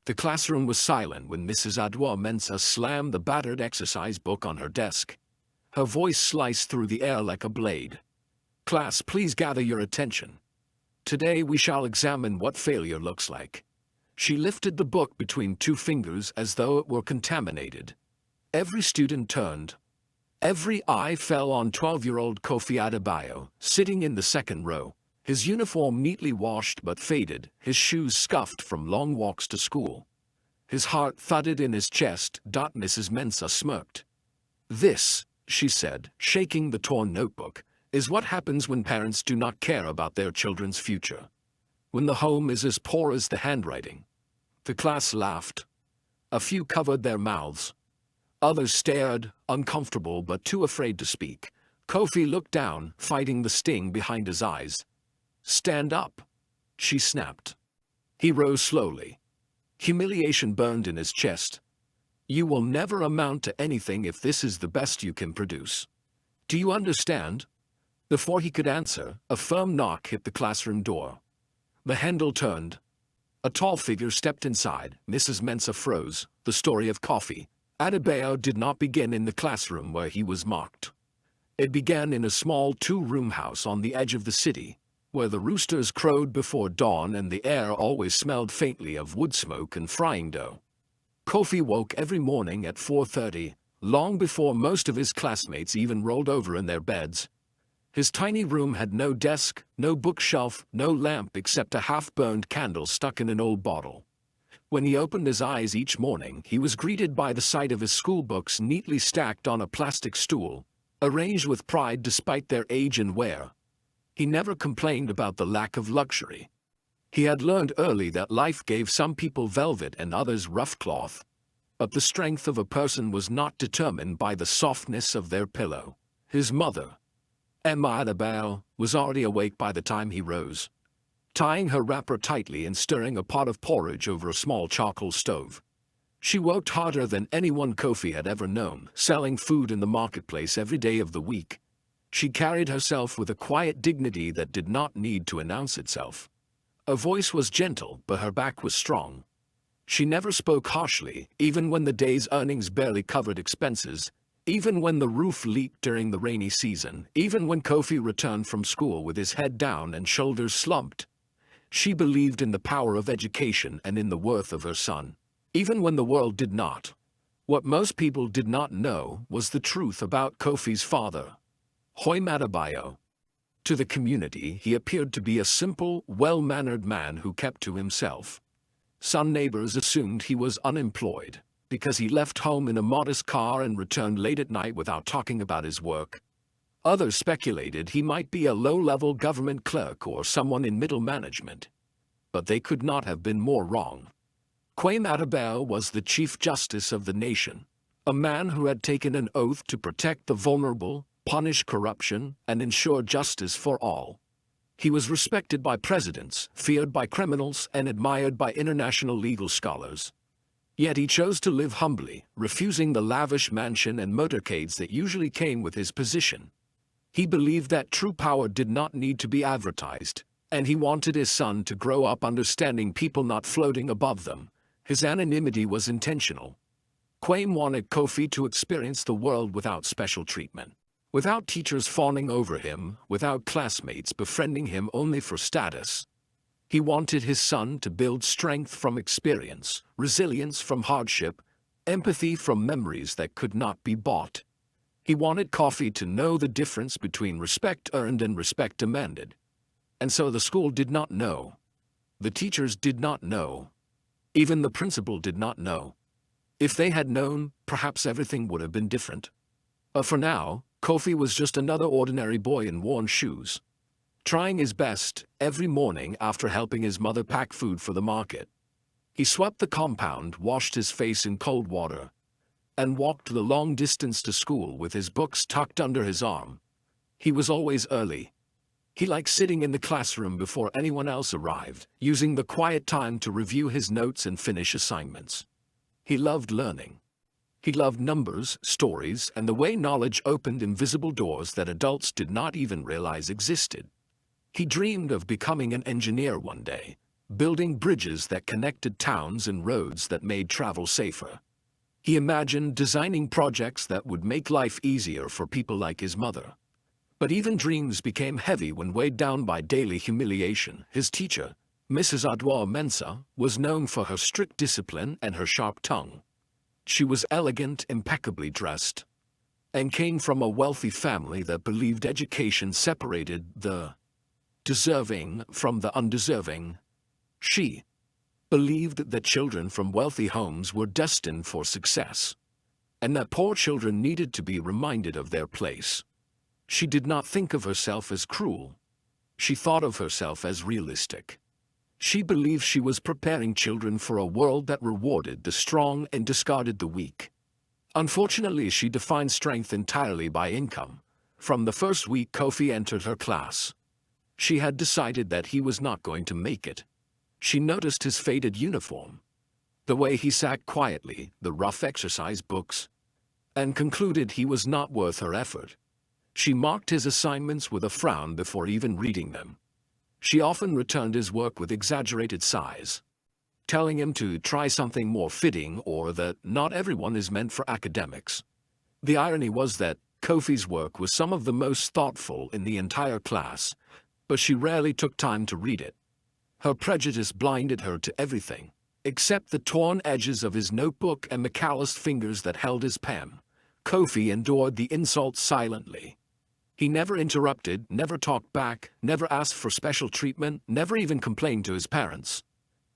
The classroom was silent when Mrs. Adwa-Mensah slammed the battered exercise book on her desk. Her voice sliced through the air like a blade. "Class, please gather your attention. Today we shall examine what failure looks like." She lifted the book between two fingers as though it were contaminated. Every student turned. Every eye fell on 12-year-old Kofi Adebayo, sitting in the second row. His uniform neatly washed but faded, his shoes scuffed from long walks to school. His heart thudded in his chest. Mrs. Mensah smirked. "This," she said, shaking the torn notebook, "is what happens when parents do not care about their children's future. When the home is as poor as the handwriting." The class laughed. A few covered their mouths. Others stared, uncomfortable but too afraid to speak. Kofi looked down, fighting the sting behind his eyes. "Stand up," she snapped. He rose slowly. Humiliation burned in his chest. "You will never amount to anything if this is the best you can produce. Do you understand?" Before he could answer, a firm knock hit the classroom door. The handle turned. A tall figure stepped inside. Mrs. Mensah froze. The story of Kofi Adebayo did not begin in the classroom where he was mocked. It began in a small two-room house on the edge of the city, where the roosters crowed before dawn and the air always smelled faintly of wood smoke and frying dough. Kofi woke every morning at 4:30, long before most of his classmates even rolled over in their beds. His tiny room had no desk, no bookshelf, no lamp except a half-burned candle stuck in an old bottle. When he opened his eyes each morning, he was greeted by the sight of his school books neatly stacked on a plastic stool, arranged with pride despite their age and wear. He never complained about the lack of luxury. He had learned early that life gave some people velvet and others rough cloth. But the strength of a person was not determined by the softness of their pillow. His mother, Emma Adebayo, was already awake by the time he rose, tying her wrapper tightly and stirring a pot of porridge over a small charcoal stove. She worked harder than anyone Kofi had ever known, selling food in the marketplace every day of the week. She carried herself with a quiet dignity that did not need to announce itself. Her voice was gentle, but her back was strong. She never spoke harshly, even when the day's earnings barely covered expenses, even when the roof leaked during the rainy season, even when Kofi returned from school with his head down and shoulders slumped. She believed in the power of education and in the worth of her son, even when the world did not. What most people did not know was the truth about Kofi's father, Kofi Adebayo. To the community, he appeared to be a simple, well-mannered man who kept to himself. Some neighbors assumed he was unemployed because he left home in a modest car and returned late at night without talking about his work. Others speculated he might be a low-level government clerk or someone in middle management. But they could not have been more wrong. Kofi Adebayo was the Chief Justice of the nation, a man who had taken an oath to protect the vulnerable, punish corruption, and ensure justice for all. He was respected by presidents, feared by criminals, and admired by international legal scholars. Yet he chose to live humbly, refusing the lavish mansion and motorcades that usually came with his position. He believed that true power did not need to be advertised, and he wanted his son to grow up understanding people not floating above them. His anonymity was intentional. Kofi wanted Kofi to experience the world without special treatment, without teachers fawning over him, without classmates befriending him only for status. He wanted his son to build strength from experience, resilience from hardship, empathy from memories that could not be bought. He wanted Kofi to know the difference between respect earned and respect demanded. And so the school did not know. The teachers did not know. Even the principal did not know. If they had known, perhaps everything would have been different. But for now, Kofi was just another ordinary boy in worn shoes, trying his best every morning after helping his mother pack food for the market. He swept the compound, washed his face in cold water, and walked the long distance to school with his books tucked under his arm. He was always early. He liked sitting in the classroom before anyone else arrived, using the quiet time to review his notes and finish assignments. He loved learning. He loved numbers, stories, and the way knowledge opened invisible doors that adults did not even realize existed. He dreamed of becoming an engineer one day, building bridges that connected towns and roads that made travel safer. He imagined designing projects that would make life easier for people like his mother. But even dreams became heavy when weighed down by daily humiliation. His teacher, Mrs. Adwa Mensah, was known for her strict discipline and her sharp tongue. She was elegant, impeccably dressed, and came from a wealthy family that believed education separated the deserving from the undeserving. She believed that children from wealthy homes were destined for success, and that poor children needed to be reminded of their place. She did not think of herself as cruel. She thought of herself as realistic. She believed she was preparing children for a world that rewarded the strong and discarded the weak. Unfortunately, she defined strength entirely by income. From the first week Kofi entered her class, she had decided that he was not going to make it. She noticed his faded uniform, the way he sat quietly, the rough exercise books, and concluded he was not worth her effort. She marked his assignments with a frown before even reading them. She often returned his work with exaggerated sighs, telling him to try something more fitting or that not everyone is meant for academics. The irony was that Kofi's work was some of the most thoughtful in the entire class, but she rarely took time to read it. Her prejudice blinded her to everything, except the torn edges of his notebook and the calloused fingers that held his pen. Kofi endured the insults silently. He never interrupted, never talked back, never asked for special treatment, never even complained to his parents.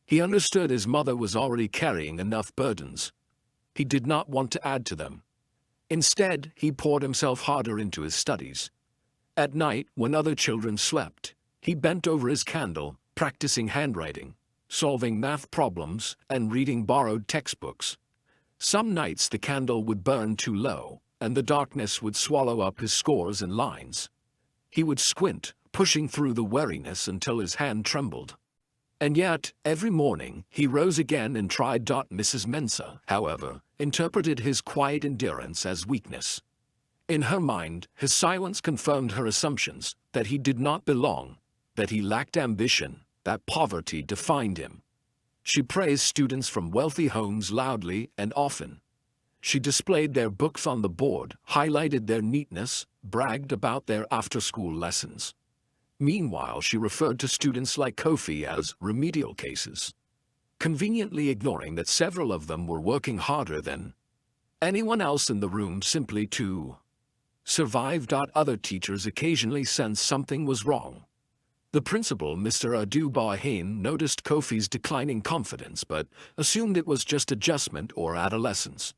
He understood his mother was already carrying enough burdens. He did not want to add to them. Instead, he poured himself harder into his studies. At night, when other children slept, he bent over his candle, practicing handwriting, solving math problems, and reading borrowed textbooks. Some nights the candle would burn too low, and the darkness would swallow up his scores and lines. He would squint, pushing through the weariness until his hand trembled. And yet, every morning, he rose again and tried. Mrs. Mensah, however, interpreted his quiet endurance as weakness. In her mind, his silence confirmed her assumptions, that he did not belong, that he lacked ambition, that poverty defined him. She praised students from wealthy homes loudly and often. She displayed their books on the board, highlighted their neatness, bragged about their after-school lessons. Meanwhile, she referred to students like Kofi as remedial cases, conveniently ignoring that several of them were working harder than anyone else in the room simply to survive. Other teachers occasionally sensed something was wrong. The principal, Mr. Adu-Bahane, noticed Kofi's declining confidence but assumed it was just adjustment or adolescence.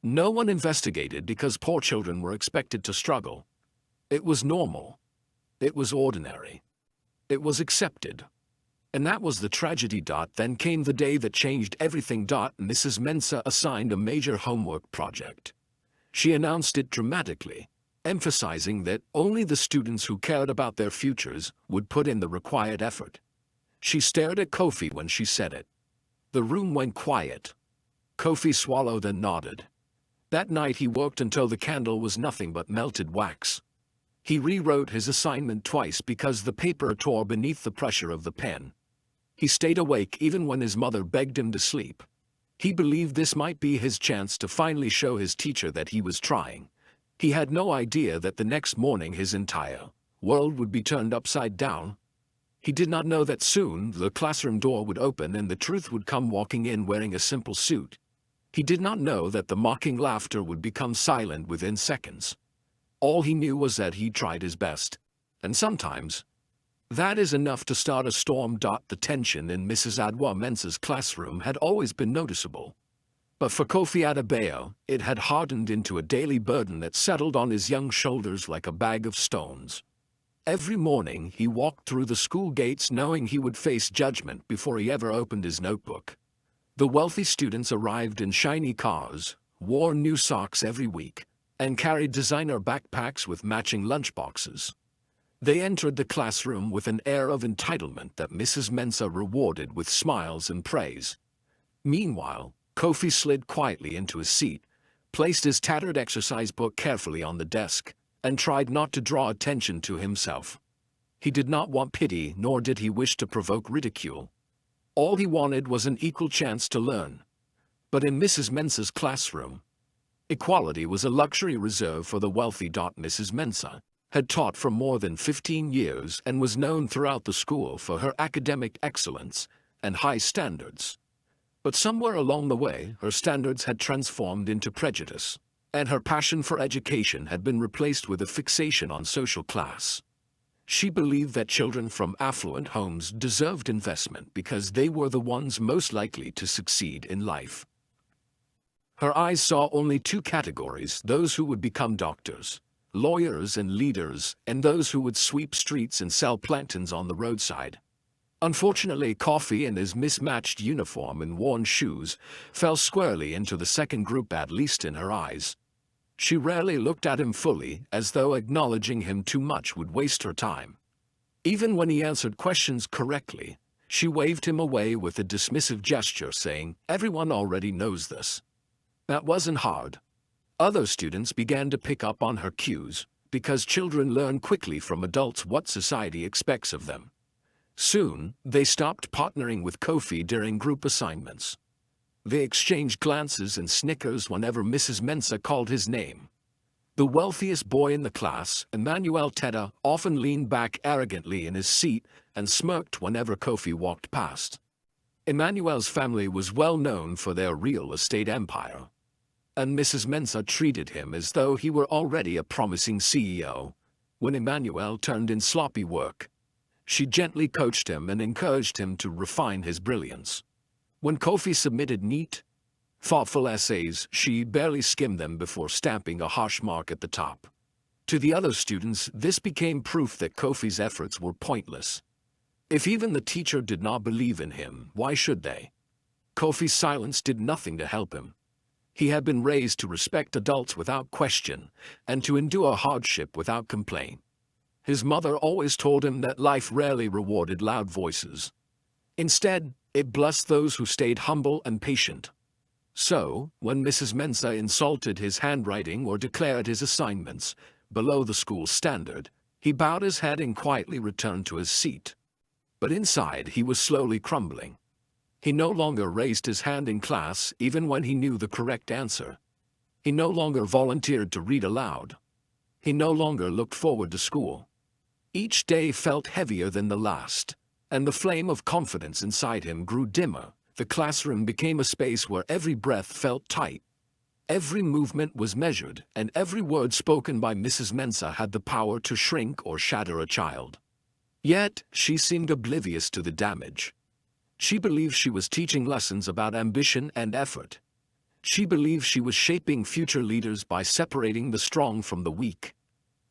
No one investigated because poor children were expected to struggle. It was normal. It was ordinary. It was accepted. And that was the tragedy. Then came the day that changed everything. Mrs. Mensah assigned a major homework project. She announced it dramatically, emphasizing that only the students who cared about their futures would put in the required effort. She stared at Kofi when she said it. The room went quiet. Kofi swallowed and nodded. That night he worked until the candle was nothing but melted wax. He rewrote his assignment twice because the paper tore beneath the pressure of the pen. He stayed awake even when his mother begged him to sleep. He believed this might be his chance to finally show his teacher that he was trying. He had no idea that the next morning his entire world would be turned upside down. He did not know that soon the classroom door would open and the truth would come walking in wearing a simple suit. He did not know that the mocking laughter would become silent within seconds. All he knew was that he tried his best. And sometimes, that is enough to start a storm. The tension in Mrs. Adwa Mensah's classroom had always been noticeable. But for Kofi Adebayo, it had hardened into a daily burden that settled on his young shoulders like a bag of stones. Every morning he walked through the school gates knowing he would face judgment before he ever opened his notebook. The wealthy students arrived in shiny cars, wore new socks every week, and carried designer backpacks with matching lunchboxes. They entered the classroom with an air of entitlement that Mrs. Mensah rewarded with smiles and praise. Meanwhile, Kofi slid quietly into his seat, placed his tattered exercise book carefully on the desk, and tried not to draw attention to himself. He did not want pity, nor did he wish to provoke ridicule. All he wanted was an equal chance to learn. But in Mrs. Mensah's classroom, equality was a luxury reserved for the wealthy. Mrs. Mensah had taught for more than 15 years and was known throughout the school for her academic excellence and high standards. But somewhere along the way, her standards had transformed into prejudice, and her passion for education had been replaced with a fixation on social class. She believed that children from affluent homes deserved investment because they were the ones most likely to succeed in life. Her eyes saw only two categories: those who would become doctors, lawyers and leaders, and those who would sweep streets and sell plantains on the roadside. Unfortunately, Coffee and his mismatched uniform and worn shoes fell squarely into the second group, at least in her eyes. She rarely looked at him fully, as though acknowledging him too much would waste her time. Even when he answered questions correctly, she waved him away with a dismissive gesture, saying, "Everyone already knows this." That wasn't hard. Other students began to pick up on her cues, because children learn quickly from adults what society expects of them. Soon, they stopped partnering with Kofi during group assignments. They exchanged glances and snickers whenever Mrs. Mensah called his name. The wealthiest boy in the class, Emmanuel Teta, often leaned back arrogantly in his seat and smirked whenever Kofi walked past. Emmanuel's family was well known for their real estate empire, and Mrs. Mensah treated him as though he were already a promising CEO. When Emmanuel turned in sloppy work, she gently coached him and encouraged him to refine his brilliance. When Kofi submitted neat, thoughtful essays, she barely skimmed them before stamping a harsh mark at the top. To the other students, this became proof that Kofi's efforts were pointless. If even the teacher did not believe in him, why should they? Kofi's silence did nothing to help him. He had been raised to respect adults without question and to endure hardship without complaint. His mother always told him that life rarely rewarded loud voices. Instead, it blessed those who stayed humble and patient. So, when Mrs. Mensah insulted his handwriting or declared his assignments below the school standard, he bowed his head and quietly returned to his seat. But inside, he was slowly crumbling. He no longer raised his hand in class even when he knew the correct answer. He no longer volunteered to read aloud. He no longer looked forward to school. Each day felt heavier than the last, and the flame of confidence inside him grew dimmer. The classroom became a space where every breath felt tight. Every movement was measured, and every word spoken by Mrs. Mensah had the power to shrink or shatter a child. Yet, she seemed oblivious to the damage. She believed she was teaching lessons about ambition and effort. She believed she was shaping future leaders by separating the strong from the weak.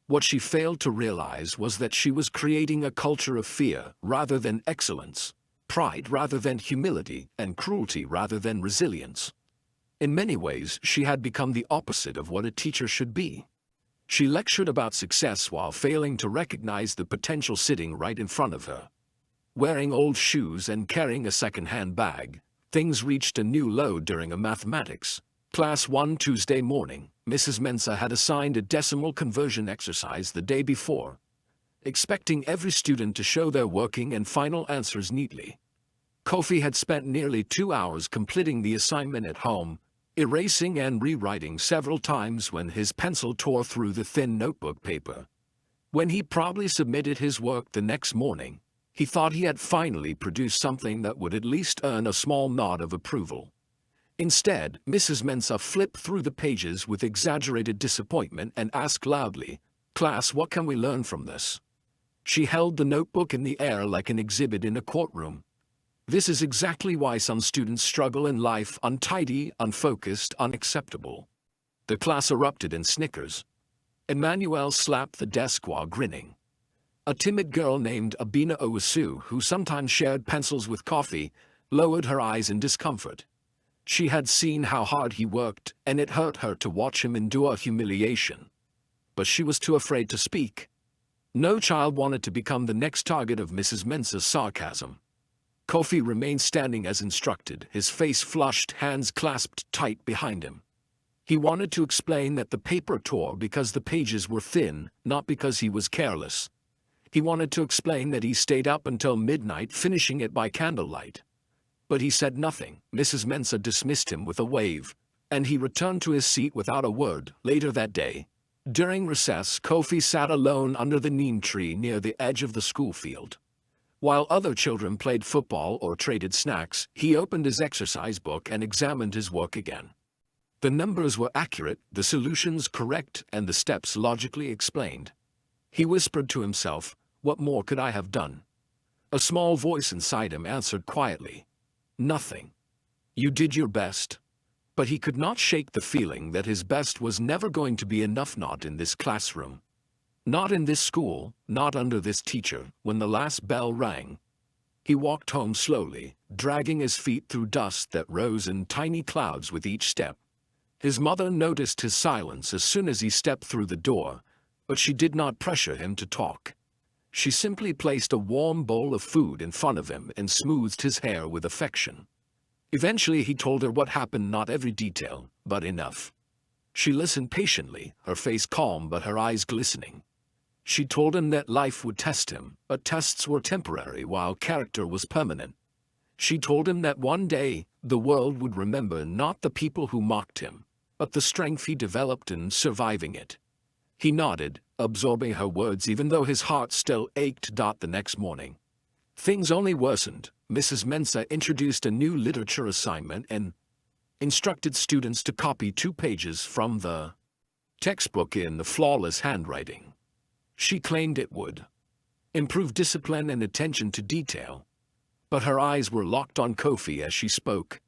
What she failed to realize was that she was creating a culture of fear rather than excellence, pride rather than humility, and cruelty rather than resilience. In many ways, she had become the opposite of what a teacher should be. She lectured about success while failing to recognize the potential sitting right in front of her. Wearing old shoes and carrying a second-hand bag, things reached a new low during a mathematics class one Tuesday morning. Mrs. Mensah had assigned a decimal conversion exercise the day before, expecting every student to show their working and final answers neatly. Kofi had spent nearly 2 hours completing the assignment at home, erasing and rewriting several times when his pencil tore through the thin notebook paper. When he proudly submitted his work the next morning, he thought he had finally produced something that would at least earn a small nod of approval. Instead, Mrs. Mensah flipped through the pages with exaggerated disappointment and asked loudly, "Class, what can we learn from this?" She held the notebook in the air like an exhibit in a courtroom. This is exactly why some students struggle in life: untidy, unfocused, unacceptable. The class erupted in snickers. Emmanuel slapped the desk while grinning. A timid girl named Abina Owusu, who sometimes shared pencils with Kofi, lowered her eyes in discomfort. She had seen how hard he worked, and it hurt her to watch him endure humiliation. But she was too afraid to speak. No child wanted to become the next target of Mrs. Mensah's sarcasm. Kofi remained standing as instructed, his face flushed, hands clasped tight behind him. He wanted to explain that the paper tore because the pages were thin, not because he was careless. He wanted to explain that he stayed up until midnight finishing it by candlelight. But he said nothing. Mrs. Mensah dismissed him with a wave, and he returned to his seat without a word. Later that day, during recess, Kofi sat alone under the neem tree near the edge of the school field. While other children played football or traded snacks, he opened his exercise book and examined his work again. The numbers were accurate, the solutions correct, and the steps logically explained. He whispered to himself, "What more could I have done?" A small voice inside him answered quietly, "Nothing. You did your best." But he could not shake the feeling that his best was never going to be enough, not in this classroom. Not in this school, not under this teacher. When the last bell rang, he walked home slowly, dragging his feet through dust that rose in tiny clouds with each step. His mother noticed his silence as soon as he stepped through the door, but she did not pressure him to talk. She simply placed a warm bowl of food in front of him and smoothed his hair with affection. Eventually he told her what happened, not every detail, but enough. She listened patiently, her face calm but her eyes glistening. She told him that life would test him, but tests were temporary while character was permanent. She told him that one day, the world would remember not the people who mocked him, but the strength he developed in surviving it. He nodded, absorbing her words even though his heart still ached. The next morning, things only worsened. Mrs. Mensah introduced a new literature assignment and instructed students to copy 2 pages from the textbook in the flawless handwriting. She claimed it would improve discipline and attention to detail. But her eyes were locked on Kofi as she spoke.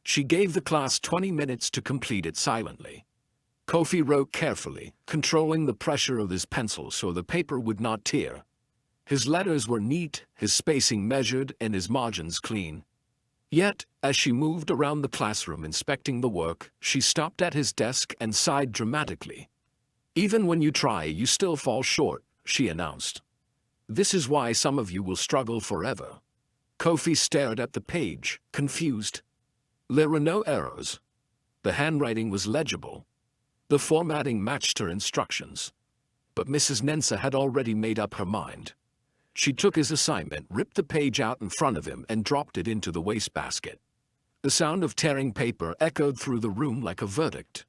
She gave the class 20 minutes to complete it silently. Kofi wrote carefully, controlling the pressure of his pencil so the paper would not tear. His letters were neat, his spacing measured, and his margins clean. Yet, as she moved around the classroom inspecting the work, she stopped at his desk and sighed dramatically. "Even when you try, you still fall short," she announced. "This is why some of you will struggle forever." Kofi stared at the page, confused. There were no errors. The handwriting was legible. The formatting matched her instructions. But Mrs. Mensah had already made up her mind. She took his assignment, ripped the page out in front of him, and dropped it into the wastebasket. The sound of tearing paper echoed through the room like a verdict.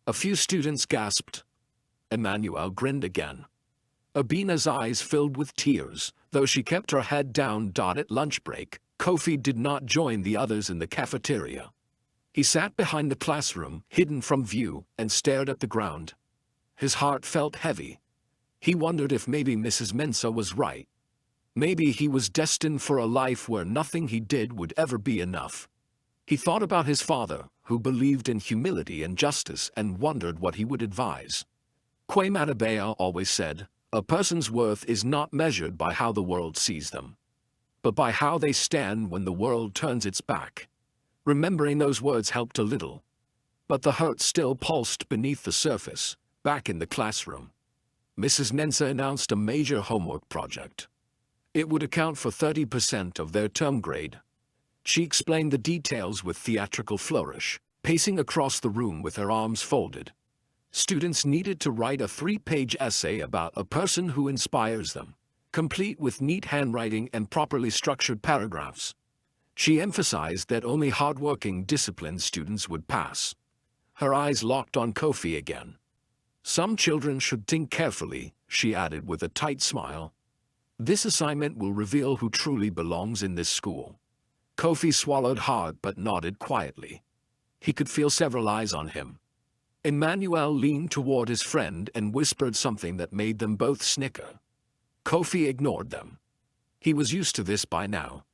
A few students gasped. Emmanuel grinned again. Abina's eyes filled with tears, though she kept her head down. At lunch break, Kofi did not join the others in the cafeteria. He sat behind the classroom, hidden from view, and stared at the ground. His heart felt heavy. He wondered if maybe Mrs. Mensah was right. Maybe he was destined for a life where nothing he did would ever be enough. He thought about his father, who believed in humility and justice, and wondered what he would advise. Kwame Adebayo always said, "A person's worth is not measured by how the world sees them, but by how they stand when the world turns its back." Remembering those words helped a little. But the hurt still pulsed beneath the surface. Back in the classroom, Mrs. Mensah announced a major homework project. It would account for 30% of their term grade. She explained the details with theatrical flourish, pacing across the room with her arms folded. Students needed to write a 3-page essay about a person who inspires them, complete with neat handwriting and properly structured paragraphs. She emphasized that only hardworking, disciplined students would pass. Her eyes locked on Kofi again. "Some children should think carefully," she added with a tight smile. "This assignment will reveal who truly belongs in this school." Kofi swallowed hard but nodded quietly. He could feel several eyes on him. Emmanuel leaned toward his friend and whispered something that made them both snicker. Kofi ignored them. He was used to this by now.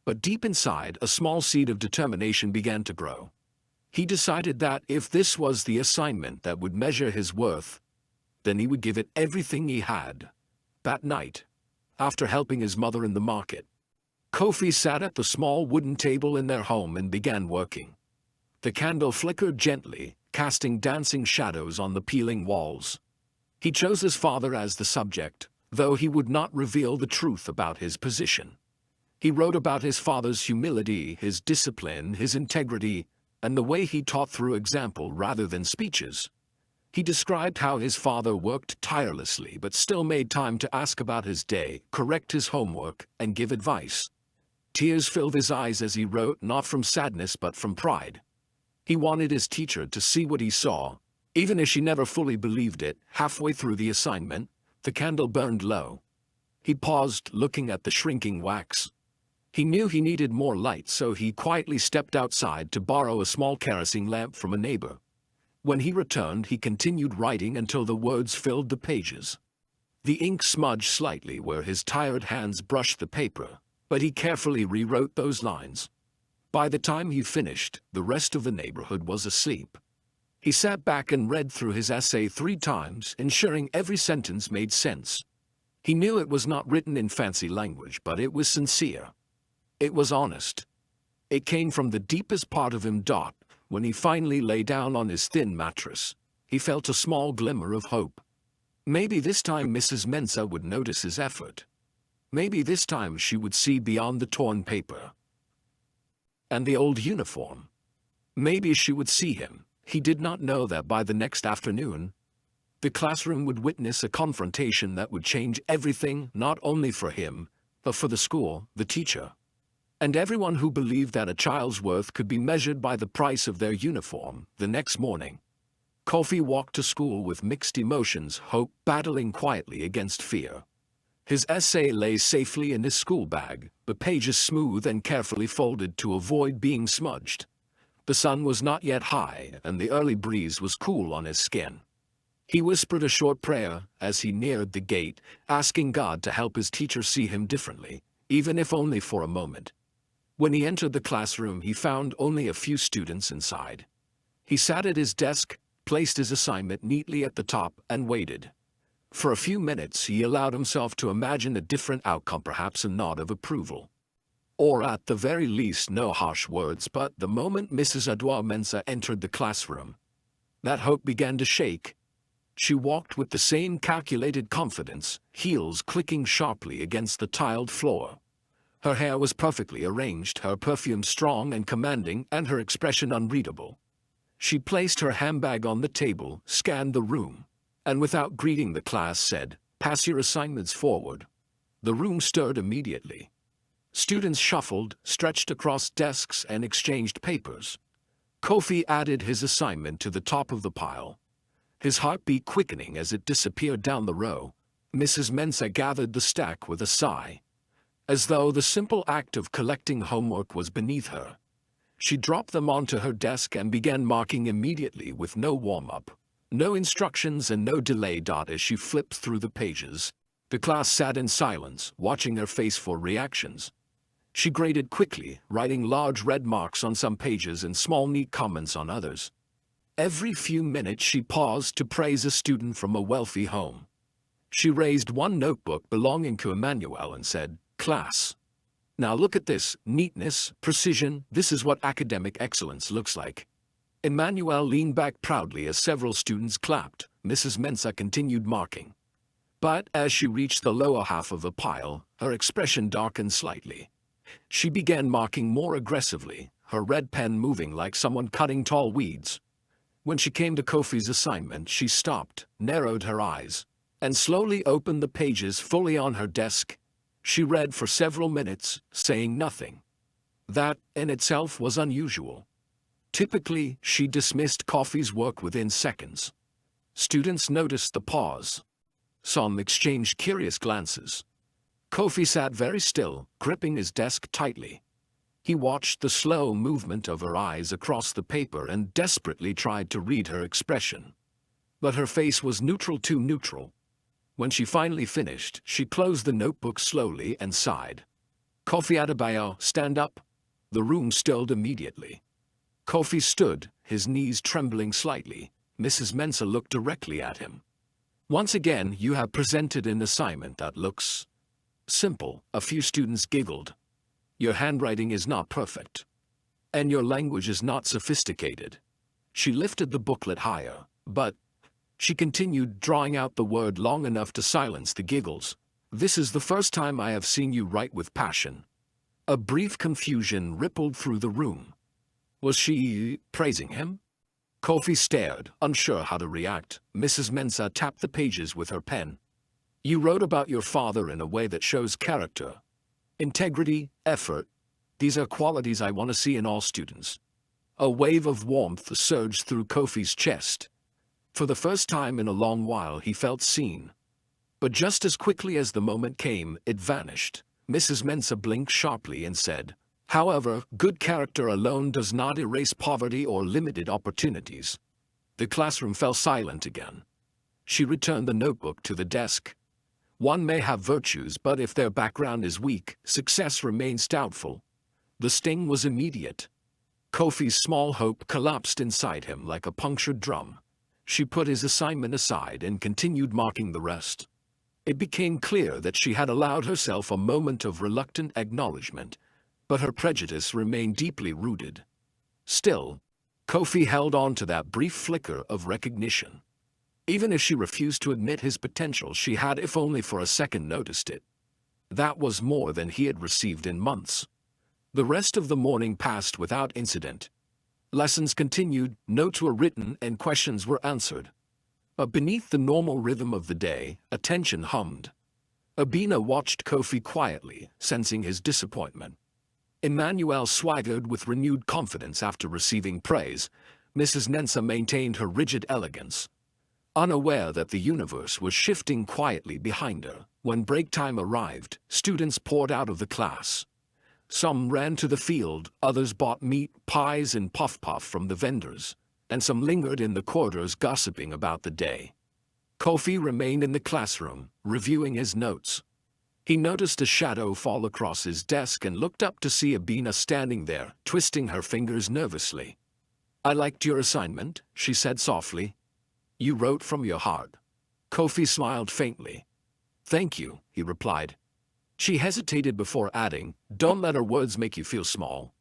But deep inside, a small seed of determination began to grow. He decided that if this was the assignment that would measure his worth, then he would give it everything he had. That night, after helping his mother in the market, Kofi sat at the small wooden table in their home and began working. The candle flickered gently, casting dancing shadows on the peeling walls. He chose his father as the subject, though he would not reveal the truth about his position. He wrote about his father's humility, his discipline, his integrity, and the way he taught through example rather than speeches. He described how his father worked tirelessly but still made time to ask about his day, correct his homework, and give advice. Tears filled his eyes as he wrote, not from sadness but from pride. He wanted his teacher to see what he saw, even if she never fully believed it. Halfway through the assignment, the candle burned low. He paused, looking at the shrinking wax. He knew he needed more light, so he quietly stepped outside to borrow a small kerosene lamp from a neighbor. When he returned, he continued writing until the words filled the pages. The ink smudged slightly where his tired hands brushed the paper, but he carefully rewrote those lines. By the time he finished, the rest of the neighborhood was asleep. He sat back and read through his essay 3 times, ensuring every sentence made sense. He knew it was not written in fancy language, but it was sincere. It was honest. It came from the deepest part of him. When he finally lay down on his thin mattress, he felt a small glimmer of hope. Maybe this time Mrs. Mensah would notice his effort. Maybe this time she would see beyond the torn paper and the old uniform. Maybe she would see him. He did not know that by the next afternoon, the classroom would witness a confrontation that would change everything, not only for him, but for the school, the teacher, and everyone who believed that a child's worth could be measured by the price of their uniform. The next morning, Kofi walked to school with mixed emotions, hope battling quietly against fear. His essay lay safely in his school bag, the pages smooth and carefully folded to avoid being smudged. The sun was not yet high, and the early breeze was cool on his skin. He whispered a short prayer as he neared the gate, asking God to help his teacher see him differently, even if only for a moment. When he entered the classroom, he found only a few students inside. He sat at his desk, placed his assignment neatly at the top, and waited. For a few minutes, he allowed himself to imagine a different outcome, perhaps a nod of approval. Or at the very least, no harsh words. But the moment Mrs. Adwa Mensah entered the classroom, that hope began to shake. She walked with the same calculated confidence, heels clicking sharply against the tiled floor. Her hair was perfectly arranged, her perfume strong and commanding, and her expression unreadable. She placed her handbag on the table, scanned the room, and without greeting the class said, "Pass your assignments forward." The room stirred immediately. Students shuffled, stretched across desks, and exchanged papers. Kofi added his assignment to the top of the pile, his heartbeat quickening as it disappeared down the row. Mrs. Mensah gathered the stack with a sigh, as though the simple act of collecting homework was beneath her. She dropped them onto her desk and began marking immediately with no warm-up, no instructions, and no delay. As she flipped through the pages, the class sat in silence, watching her face for reactions. She graded quickly, writing large red marks on some pages and small neat comments on others. Every few minutes she paused to praise a student from a wealthy home. She raised one notebook belonging to Emmanuel and said, "Class, now look at this, neatness, precision, this is what academic excellence looks like." Emmanuel leaned back proudly as several students clapped. Mrs. Mensah continued marking. But as she reached the lower half of the pile, her expression darkened slightly. She began marking more aggressively, her red pen moving like someone cutting tall weeds. When she came to Kofi's assignment, she stopped, narrowed her eyes, and slowly opened the pages fully on her desk. She read for several minutes, saying nothing. That, in itself, was unusual. Typically, she dismissed Kofi's work within seconds. Students noticed the pause. Some exchanged curious glances. Kofi sat very still, gripping his desk tightly. He watched the slow movement of her eyes across the paper and desperately tried to read her expression. But her face was neutral, too neutral. When she finally finished, she closed the notebook slowly and sighed. "Kofi Adebayo, stand up." The room stilled immediately. Kofi stood, his knees trembling slightly. Mrs. Mensah looked directly at him. "Once again, you have presented an assignment that looks simple." A few students giggled. "Your handwriting is not perfect. And your language is not sophisticated." She lifted the booklet higher, but she continued, drawing out the word long enough to silence the giggles. "This is the first time I have seen you write with passion." A brief confusion rippled through the room. Was she praising him? Kofi stared, unsure how to react. Mrs. Mensah tapped the pages with her pen. "You wrote about your father in a way that shows character, integrity, effort. These are qualities I want to see in all students. A wave of warmth surged through Kofi's chest. For the first time in a long while he felt seen. But just as quickly as the moment came, it vanished. Mrs. Mensah blinked sharply and said, "However, good character alone does not erase poverty or limited opportunities." The classroom fell silent again. She returned the notebook to the desk. One may have virtues, but if their background is weak, success remains doubtful. The sting was immediate. Kofi's small hope collapsed inside him like a punctured drum. She put his assignment aside and continued marking the rest. It became clear that she had allowed herself a moment of reluctant acknowledgement, but her prejudice remained deeply rooted. Still, Kofi held on to that brief flicker of recognition. Even if she refused to admit his potential, she had, if only for a second, noticed it. That was more than he had received in months. The rest of the morning passed without incident. Lessons continued, notes were written, and questions were answered. But beneath the normal rhythm of the day, a tension hummed. Abina watched Kofi quietly, sensing his disappointment. Emmanuel swaggered with renewed confidence after receiving praise. Mrs. Mensah maintained her rigid elegance, unaware that the universe was shifting quietly behind her. When break time arrived, students poured out of the class. Some ran to the field, others bought meat, pies, and puff-puff from the vendors, and some lingered in the corridors gossiping about the day. Kofi remained in the classroom, reviewing his notes. He noticed a shadow fall across his desk and looked up to see Abina standing there, twisting her fingers nervously. "I liked your assignment," she said softly. "You wrote from your heart." Kofi smiled faintly. "Thank you," he replied. She hesitated before adding, "Don't let her words make you feel small."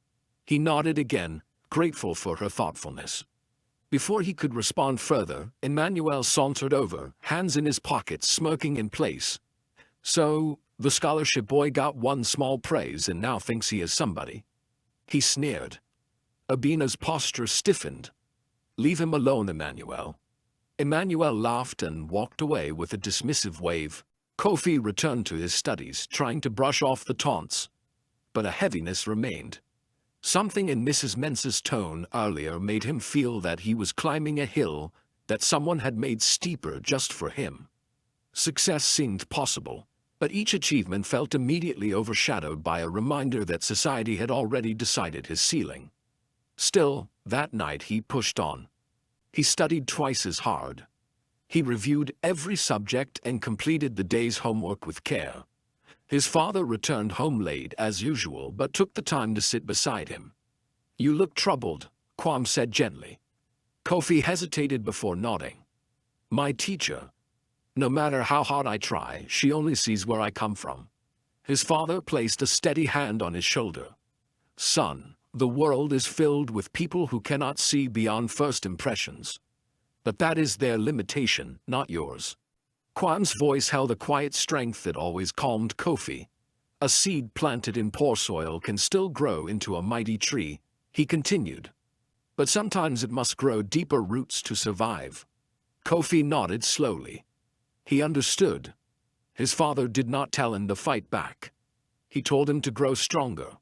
He nodded again, grateful for her thoughtfulness. Before he could respond further, Emmanuel sauntered over, hands in his pockets, smirking in place. "So, the scholarship boy got one small praise and now thinks he is somebody?" He sneered. Abina's posture stiffened. "Leave him alone, Emmanuel." Emmanuel laughed and walked away with a dismissive wave. Kofi returned to his studies, trying to brush off the taunts. But a heaviness remained. Something in Mrs. Mensah's tone earlier made him feel that he was climbing a hill that someone had made steeper just for him. Success seemed possible, but each achievement felt immediately overshadowed by a reminder that society had already decided his ceiling. Still, that night he pushed on. He studied twice as hard. He reviewed every subject and completed the day's homework with care. His father returned home late as usual but took the time to sit beside him. "You look troubled," Kwam said gently. Kofi hesitated before nodding. "My teacher. No matter how hard I try, she only sees where I come from." His father placed a steady hand on his shoulder. "Son, the world is filled with people who cannot see beyond first impressions. But that is their limitation, not yours." Kwam's voice held a quiet strength that always calmed Kofi. "A seed planted in poor soil can still grow into a mighty tree," he continued. "But sometimes it must grow deeper roots to survive." Kofi nodded slowly. He understood. His father did not tell him to fight back. He told him to grow stronger.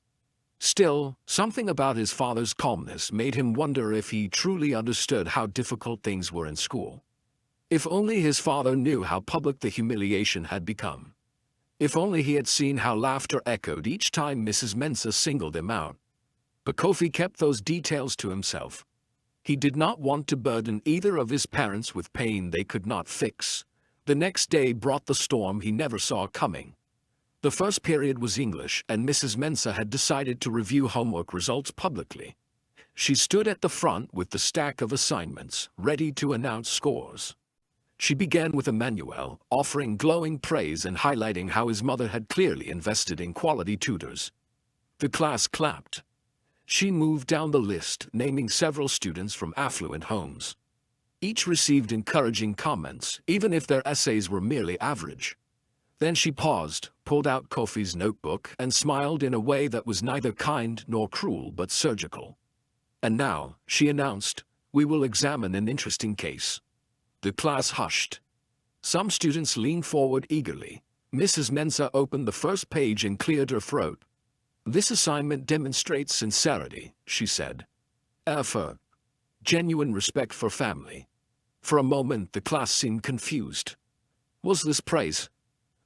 Still, something about his father's calmness made him wonder if he truly understood how difficult things were in school. If only his father knew how public the humiliation had become. If only he had seen how laughter echoed each time Mrs. Mensah singled him out. But Kofi kept those details to himself. He did not want to burden either of his parents with pain they could not fix. The next day brought the storm he never saw coming. The first period was English, and Mrs. Mensah had decided to review homework results publicly. She stood at the front with the stack of assignments, ready to announce scores. She began with Emmanuel, offering glowing praise and highlighting how his mother had clearly invested in quality tutors. The class clapped. She moved down the list, naming several students from affluent homes. Each received encouraging comments, even if their essays were merely average. Then she paused, pulled out Kofi's notebook, and smiled in a way that was neither kind nor cruel but surgical. "And now," she announced, "we will examine an interesting case." The class hushed. Some students leaned forward eagerly. Mrs. Mensah opened the first page and cleared her throat. This assignment demonstrates sincerity, she said. Effort. Genuine respect for family. For a moment the class seemed confused. Was this praise?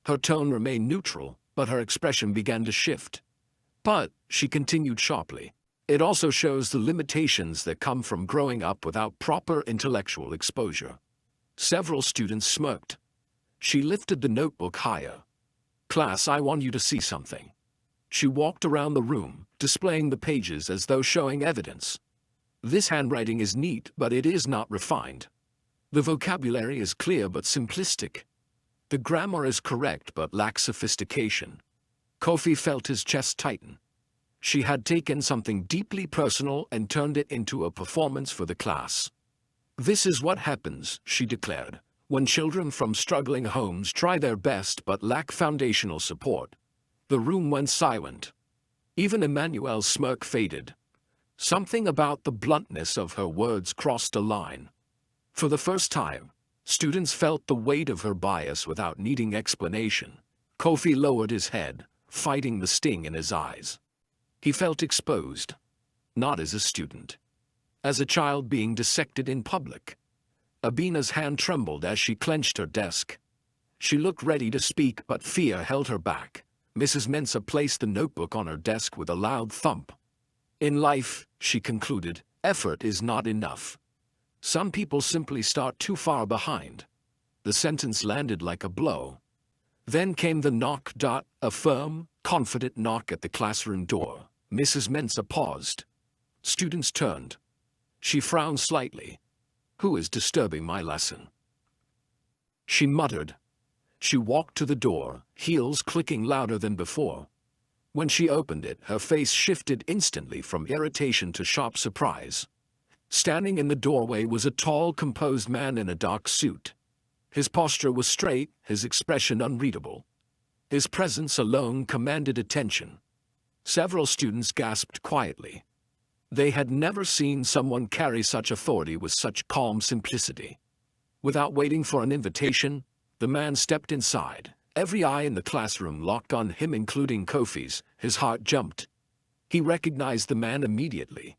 Her tone remained neutral, but her expression began to shift. But, she continued sharply, it also shows the limitations that come from growing up without proper intellectual exposure. Several students smirked. She lifted the notebook higher. Class, I want you to see something. She walked around the room, displaying the pages as though showing evidence. This handwriting is neat, but it is not refined. The vocabulary is clear but simplistic. The grammar is correct but lacks sophistication. Kofi felt his chest tighten. She had taken something deeply personal and turned it into a performance for the class. This is what happens, she declared, when children from struggling homes try their best but lack foundational support. The room went silent. Even Emmanuel's smirk faded. Something about the bluntness of her words crossed a line. For the first time, students felt the weight of her bias without needing explanation. Kofi lowered his head, fighting the sting in his eyes. He felt exposed. Not as a student. As a child being dissected in public. Abina's hand trembled as she clenched her desk. She looked ready to speak, but fear held her back. Mrs. Mensah placed the notebook on her desk with a loud thump. In life, she concluded, effort is not enough. Some people simply start too far behind. The sentence landed like a blow. Then came the knock. A firm, confident knock at the classroom door. Mrs. Mensah paused. Students turned. She frowned slightly. Who is disturbing my lesson? She muttered. She walked to the door, heels clicking louder than before. When she opened it, her face shifted instantly from irritation to sharp surprise. Standing in the doorway was a tall, composed man in a dark suit. His posture was straight, his expression unreadable. His presence alone commanded attention. Several students gasped quietly. They had never seen someone carry such authority with such calm simplicity. Without waiting for an invitation, the man stepped inside. Every eye in the classroom locked on him, including Kofi's. His heart jumped. He recognized the man immediately.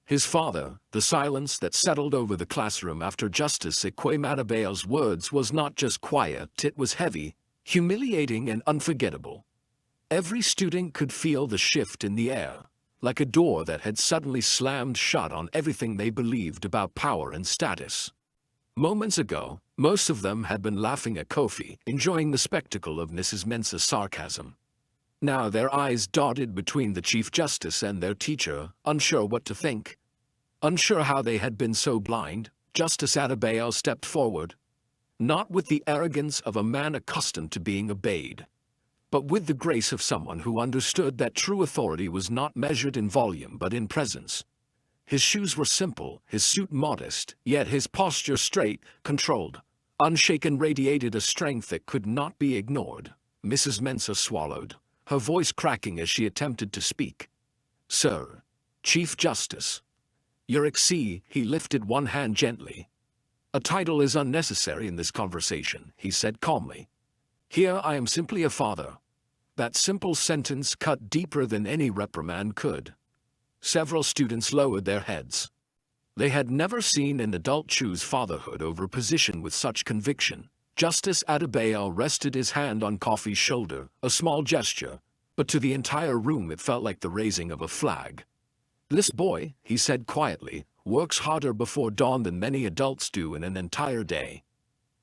His father. The silence that settled over the classroom after Justice Adebayo's words was not just quiet, it was heavy, humiliating and unforgettable. Every student could feel the shift in the air, like a door that had suddenly slammed shut on everything they believed about power and status. Moments ago, most of them had been laughing at Kofi, enjoying the spectacle of Mrs. Mensah's sarcasm. Now their eyes darted between the Chief Justice and their teacher, unsure what to think. Unsure how they had been so blind, Justice Adebayo stepped forward. Not with the arrogance of a man accustomed to being obeyed, but with the grace of someone who understood that true authority was not measured in volume but in presence. His shoes were simple, his suit modest, yet his posture straight, controlled, unshaken, radiated a strength that could not be ignored. Mrs. Mensah swallowed, her voice cracking as she attempted to speak. Sir, Chief Justice. Your Excellency, he lifted one hand gently. A title is unnecessary in this conversation, he said calmly. Here I am simply a father. That simple sentence cut deeper than any reprimand could. Several students lowered their heads. They had never seen an adult choose fatherhood over position with such conviction. Justice Adebayo rested his hand on Kofi's shoulder, a small gesture, but to the entire room it felt like the raising of a flag. This boy, he said quietly, works harder before dawn than many adults do in an entire day.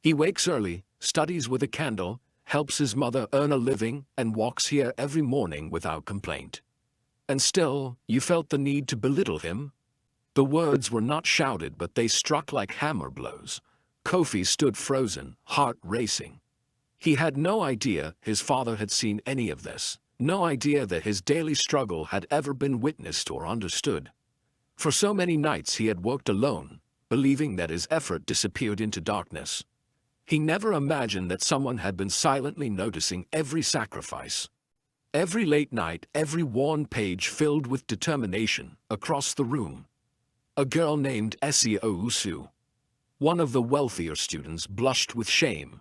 He wakes early, studies with a candle, helps his mother earn a living, and walks here every morning without complaint. And still, you felt the need to belittle him? The words were not shouted, but they struck like hammer blows. Kofi stood frozen, heart racing. He had no idea his father had seen any of this, no idea that his daily struggle had ever been witnessed or understood. For so many nights he had worked alone, believing that his effort disappeared into darkness. He never imagined that someone had been silently noticing every sacrifice. Every late night, every worn page filled with determination, across the room. A girl named Essie Ousu, one of the wealthier students, blushed with shame.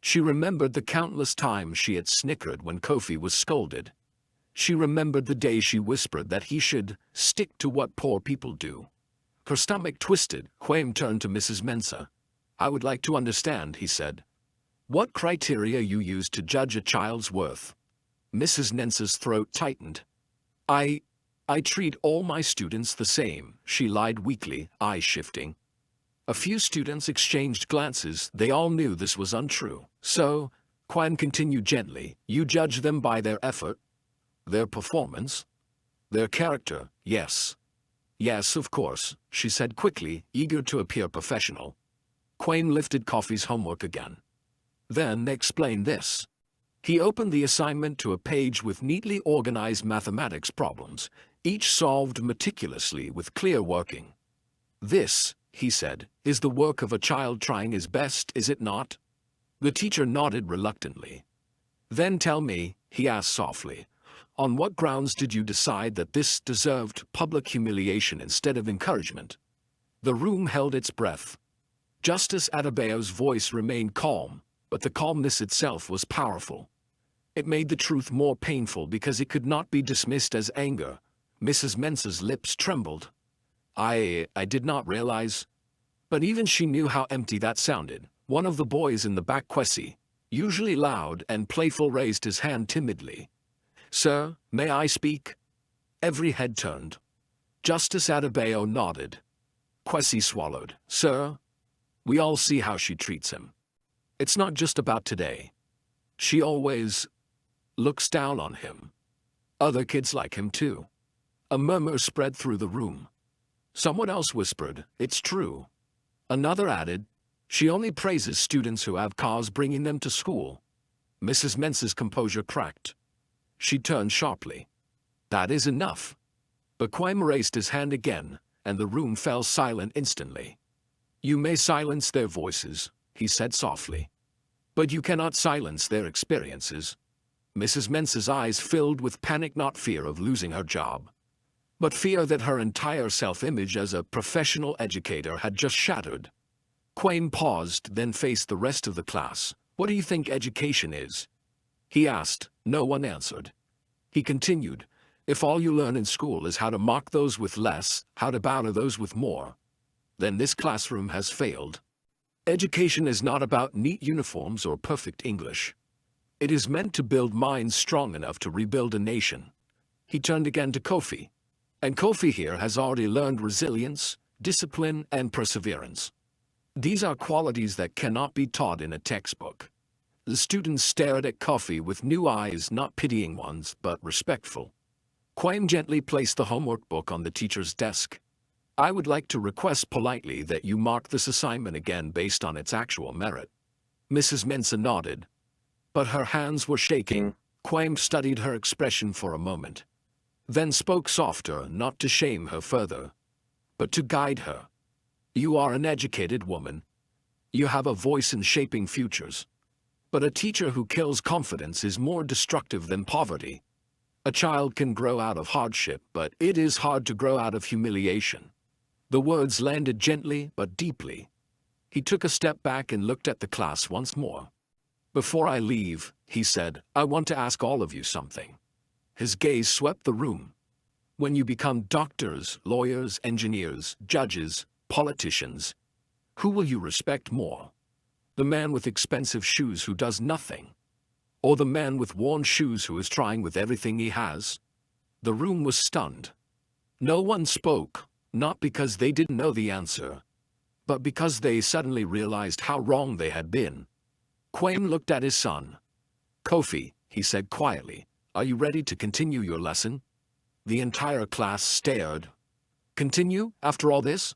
She remembered the countless times she had snickered when Kofi was scolded. She remembered the day she whispered that he should stick to what poor people do. Her stomach twisted. Quaim turned to Mrs. Mensah. "I would like to understand," he said. "What criteria you use to judge a child's worth?" Mrs. Mensah's throat tightened. I treat all my students the same," she lied weakly, eyes shifting. A few students exchanged glances. They all knew this was untrue. "So," Quaim continued gently, "you judge them by their effort, their performance, their character?" "Yes. Yes, of course," she said quickly, eager to appear professional. Quaim lifted Coffee's homework again. "Then explain this." He opened the assignment to a page with neatly organized mathematics problems, each solved meticulously with clear working. "This," he said, "is the work of a child trying his best, is it not?" The teacher nodded reluctantly. "Then tell me," he asked softly, "on what grounds did you decide that this deserved public humiliation instead of encouragement?" The room held its breath. Justice Adebayo's voice remained calm, but the calmness itself was powerful. It made the truth more painful because it could not be dismissed as anger. Mrs. Mensah's lips trembled. I did not realize." But even she knew how empty that sounded. One of the boys in the back, Kwesi, usually loud and playful, raised his hand timidly. "Sir, may I speak?" Every head turned. Justice Adebayo nodded. Kwesi swallowed. "Sir, we all see how she treats him. It's not just about today. She always looks down on him. Other kids like him too." A murmur spread through the room. Someone else whispered, "It's true." Another added, "She only praises students who have cars bringing them to school." Mrs. Mensah's composure cracked. She turned sharply. "That is enough." But Quaim raised his hand again, and the room fell silent instantly. "You may silence their voices," he said softly. "But you cannot silence their experiences." Mrs. Mensah's eyes filled with panic, not fear of losing her job, but fear that her entire self-image as a professional educator had just shattered. Quaim paused, then faced the rest of the class. "What do you think education is?" he asked. No one answered. He continued, "If all you learn in school is how to mock those with less, how to bow to those with more, then this classroom has failed. Education is not about neat uniforms or perfect English. It is meant to build minds strong enough to rebuild a nation." He turned again to Kofi. "And Kofi here has already learned resilience, discipline, and perseverance. These are qualities that cannot be taught in a textbook." The students stared at Kofi with new eyes, not pitying ones, but respectful. Quaim gently placed the homework book on the teacher's desk. "I would like to request politely that you mark this assignment again based on its actual merit." Mrs. Mensah nodded, but her hands were shaking. Quaim studied her expression for a moment, then spoke softer, not to shame her further, but to guide her. "You are an educated woman. You have a voice in shaping futures. But a teacher who kills confidence is more destructive than poverty. A child can grow out of hardship, but it is hard to grow out of humiliation." The words landed gently but deeply. He took a step back and looked at the class once more. "Before I leave," he said, "I want to ask all of you something." His gaze swept the room. "When you become doctors, lawyers, engineers, judges, politicians, who will you respect more? The man with expensive shoes who does nothing? Or the man with worn shoes who is trying with everything he has?" The room was stunned. No one spoke, not because they didn't know the answer, but because they suddenly realized how wrong they had been. Quaim looked at his son. "Kofi," he said quietly, "are you ready to continue your lesson?" The entire class stared. "Continue, after all this?"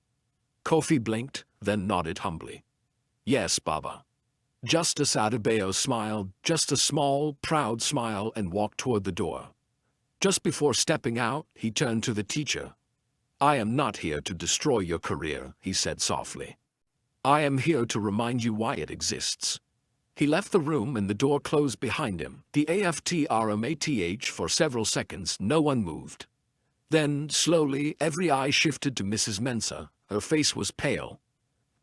Kofi blinked, then nodded humbly. "Yes, Baba." Justice Adebayo smiled, just a small, proud smile, and walked toward the door. Just before stepping out, he turned to the teacher. "I am not here to destroy your career," he said softly. "I am here to remind you why it exists." He left the room and the door closed behind him. The AFTRMATH for several seconds, no one moved. Then, slowly, every eye shifted to Mrs. Mensah. Her face was pale.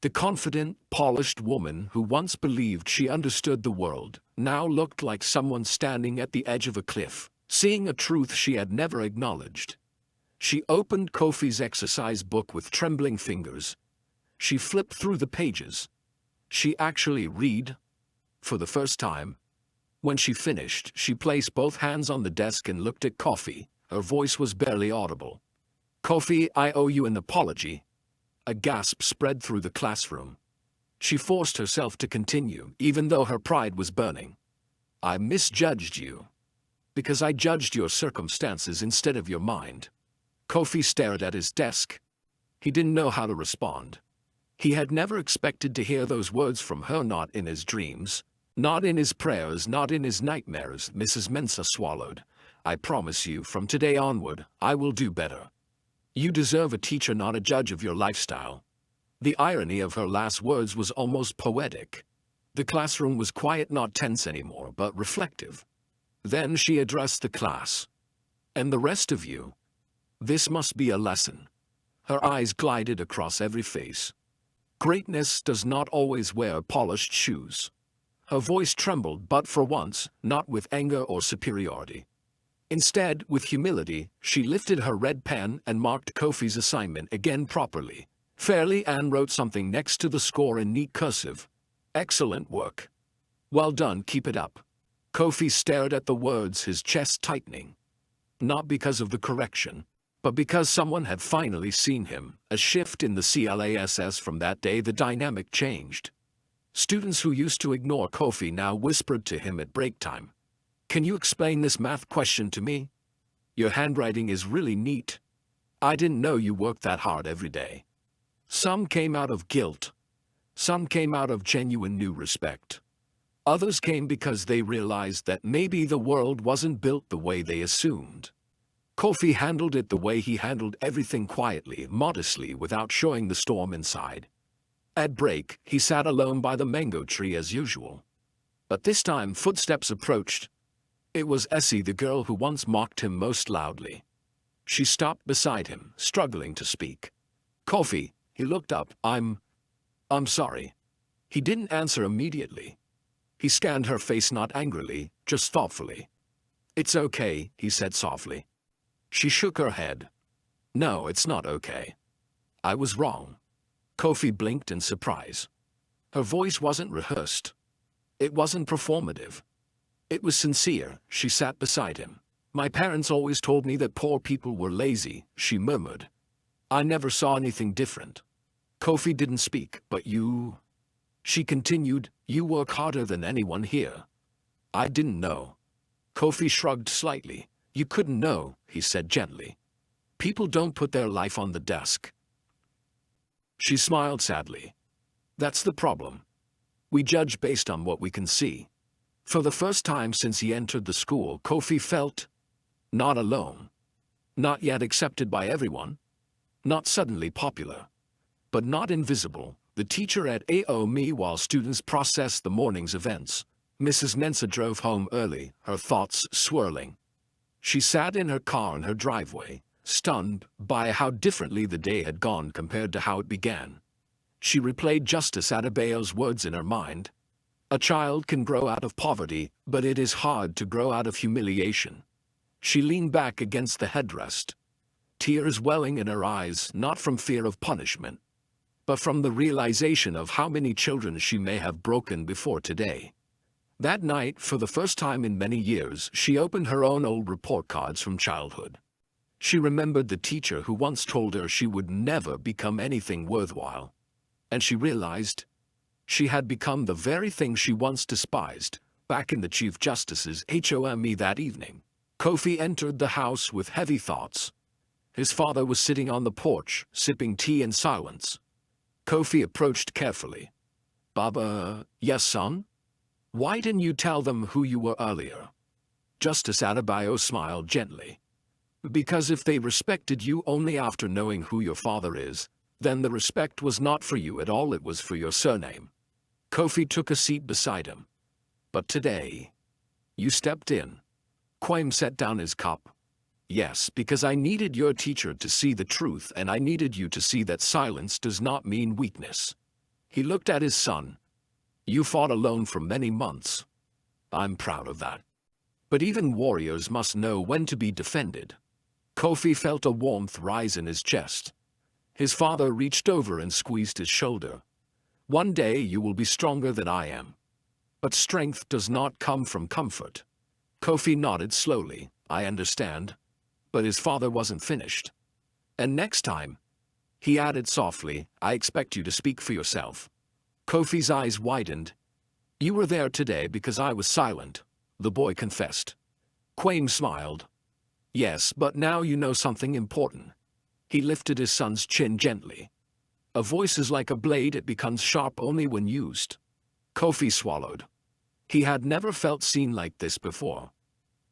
The confident, polished woman who once believed she understood the world now looked like someone standing at the edge of a cliff. seeing a truth she had never acknowledged. She opened Kofi's exercise book with trembling fingers. She flipped through the pages. She actually read, for the first time. When she finished, she placed both hands on the desk and looked at Kofi. Her voice was barely audible. "Kofi, I owe you an apology." A gasp spread through the classroom. She forced herself to continue, even though her pride was burning. "I misjudged you. Because I judged your circumstances instead of your mind." Kofi stared at his desk. He didn't know how to respond. He had never expected to hear those words from her, not in his dreams, not in his prayers, not in his nightmares. Mrs. Mensah swallowed. "I promise you, from today onward, I will do better. You deserve a teacher, not a judge of your lifestyle." The irony of her last words was almost poetic. The classroom was quiet, not tense anymore, but reflective. Then she addressed the class. "And the rest of you? This must be a lesson." Her eyes glided across every face. "Greatness does not always wear polished shoes." Her voice trembled, but for once, not with anger or superiority. Instead, with humility, she lifted her red pen and marked Kofi's assignment again properly, fairly, and wrote something next to the score in neat cursive. "Excellent work. Well done, keep it up." Kofi stared at the words, his chest tightening. Not because of the correction, but because someone had finally seen him. A shift in the class. From that day the dynamic changed. Students who used to ignore Kofi now whispered to him at break time. "Can you explain this math question to me? Your handwriting is really neat. I didn't know you worked that hard every day." Some came out of guilt. Some came out of genuine new respect. Others came because they realized that maybe the world wasn't built the way they assumed. Kofi handled it the way he handled everything, quietly, modestly, without showing the storm inside. At break, he sat alone by the mango tree as usual. But this time footsteps approached. It was Essie, the girl who once mocked him most loudly. She stopped beside him, struggling to speak. "Kofi," he looked up. I'm sorry." He didn't answer immediately. He scanned her face, not angrily, just thoughtfully. "It's okay," he said softly. She shook her head. "No, it's not okay. I was wrong." Kofi blinked in surprise. Her voice wasn't rehearsed. It wasn't performative. It was sincere. She sat beside him. "My parents always told me that poor people were lazy," she murmured. "I never saw anything different." Kofi didn't speak. "But you," she continued, "you work harder than anyone here." "I didn't know." Kofi shrugged slightly. "You couldn't know," he said gently. "People don't put their life on the desk." She smiled sadly. "That's the problem. We judge based on what we can see." For the first time since he entered the school, Kofi felt not alone. Not yet accepted by everyone. Not suddenly popular. But not invisible. The teacher at AOME while students processed the morning's events. Mrs. Mensah drove home early, her thoughts swirling. She sat in her car in her driveway, stunned by how differently the day had gone compared to how it began. She replayed Justice Adebayo's words in her mind. "A child can grow out of poverty, but it is hard to grow out of humiliation." She leaned back against the headrest, tears welling in her eyes, not from fear of punishment, but from the realization of how many children she may have broken before today. That night, for the first time in many years, she opened her own old report cards from childhood. She remembered the teacher who once told her she would never become anything worthwhile. And she realized she had become the very thing she once despised. Back in the Chief Justice's HOME that evening, Kofi entered the house with heavy thoughts. His father was sitting on the porch, sipping tea in silence. Kofi approached carefully. "Baba, yes, son? Why didn't you tell them who you were earlier?" Justice Adebayo smiled gently. "Because if they respected you only after knowing who your father is, then the respect was not for you at all, it was for your surname." Kofi took a seat beside him. "But today, you stepped in." Kwame set down his cup. "Yes, because I needed your teacher to see the truth, and I needed you to see that silence does not mean weakness." He looked at his son. "You fought alone for many months. I'm proud of that." But even warriors must know when to be defended. Kofi felt a warmth rise in his chest. His father reached over and squeezed his shoulder. One day you will be stronger than I am. But strength does not come from comfort. Kofi nodded slowly. I understand. But his father wasn't finished. And next time, he added softly, I expect you to speak for yourself. Kofi's eyes widened. You were there today because I was silent, the boy confessed. Quaim smiled. Yes, but now you know something important. He lifted his son's chin gently. A voice is like a blade, it becomes sharp only when used. Kofi swallowed. He had never felt seen like this before.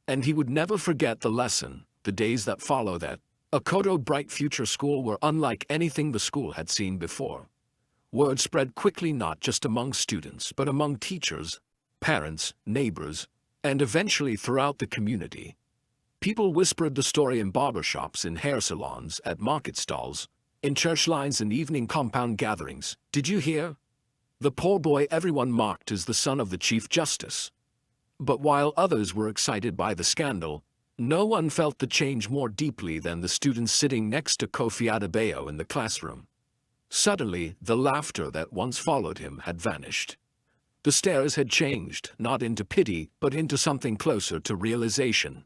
And he would never forget the lesson. The days that follow that, Akoto Bright Future School were unlike anything the school had seen before. Word spread quickly not just among students but among teachers, parents, neighbors, and eventually throughout the community. People whispered the story in barbershops, in hair salons, at market stalls, in church lines and evening compound gatherings. Did you hear? The poor boy everyone mocked is the son of the Chief Justice. But while others were excited by the scandal, no one felt the change more deeply than the students sitting next to Kofi Adebayo in the classroom. Suddenly, the laughter that once followed him had vanished. The stares had changed, not into pity, but into something closer to realization.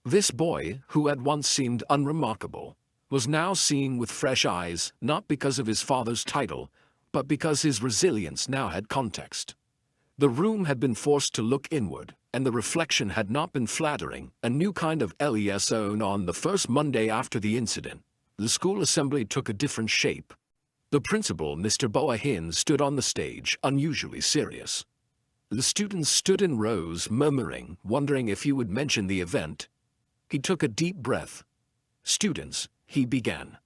This boy, who had once seemed unremarkable, was now seeing with fresh eyes, not because of his father's title, but because his resilience now had context. The room had been forced to look inward, and the reflection had not been flattering. A new kind of LESO on the first Monday after the incident. The school assembly took a different shape. The principal, Mr. Boahin, stood on the stage, unusually serious. The students stood in rows, murmuring, wondering if he would mention the event. He took a deep breath. Students, he began.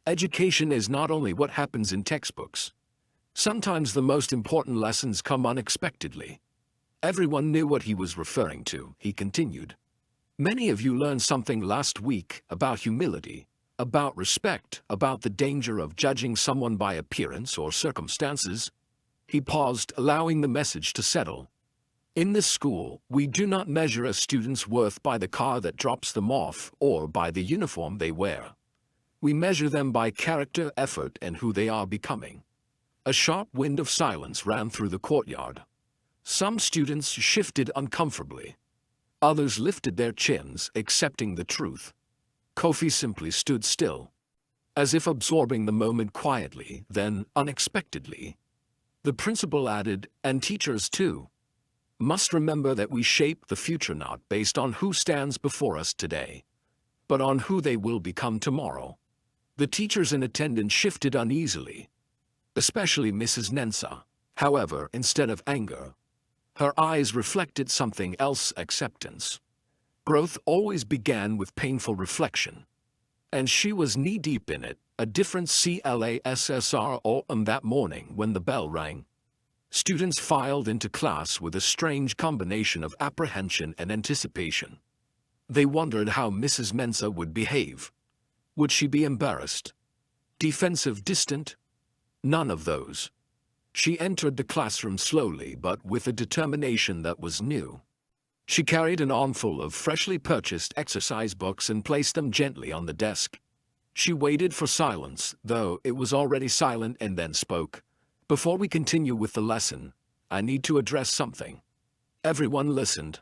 Education is not only what happens in textbooks. Sometimes the most important lessons come unexpectedly. Everyone knew what he was referring to, he continued. Many of you learned something last week about humility, about respect, about the danger of judging someone by appearance or circumstances. He paused, allowing the message to settle. In this school, we do not measure a student's worth by the car that drops them off or by the uniform they wear. We measure them by character, effort, and who they are becoming. A sharp wind of silence ran through the courtyard. Some students shifted uncomfortably. Others lifted their chins, accepting the truth. Kofi simply stood still, as if absorbing the moment quietly. Then, unexpectedly, the principal added, and teachers too, must remember that we shape the future not based on who stands before us today, but on who they will become tomorrow. The teachers in attendance shifted uneasily, especially Mrs. Nensa. However, instead of anger, her eyes reflected something else: acceptance. Growth always began with painful reflection. And she was knee-deep in it. A different CLASSRO on that morning when the bell rang. Students filed into class with a strange combination of apprehension and anticipation. They wondered how Mrs. Mensa would behave. Would she be embarrassed? Defensive, distant? None of those. She entered the classroom slowly but with a determination that was new. She carried an armful of freshly purchased exercise books and placed them gently on the desk. She waited for silence, though it was already silent, and then spoke. Before we continue with the lesson, I need to address something. Everyone listened.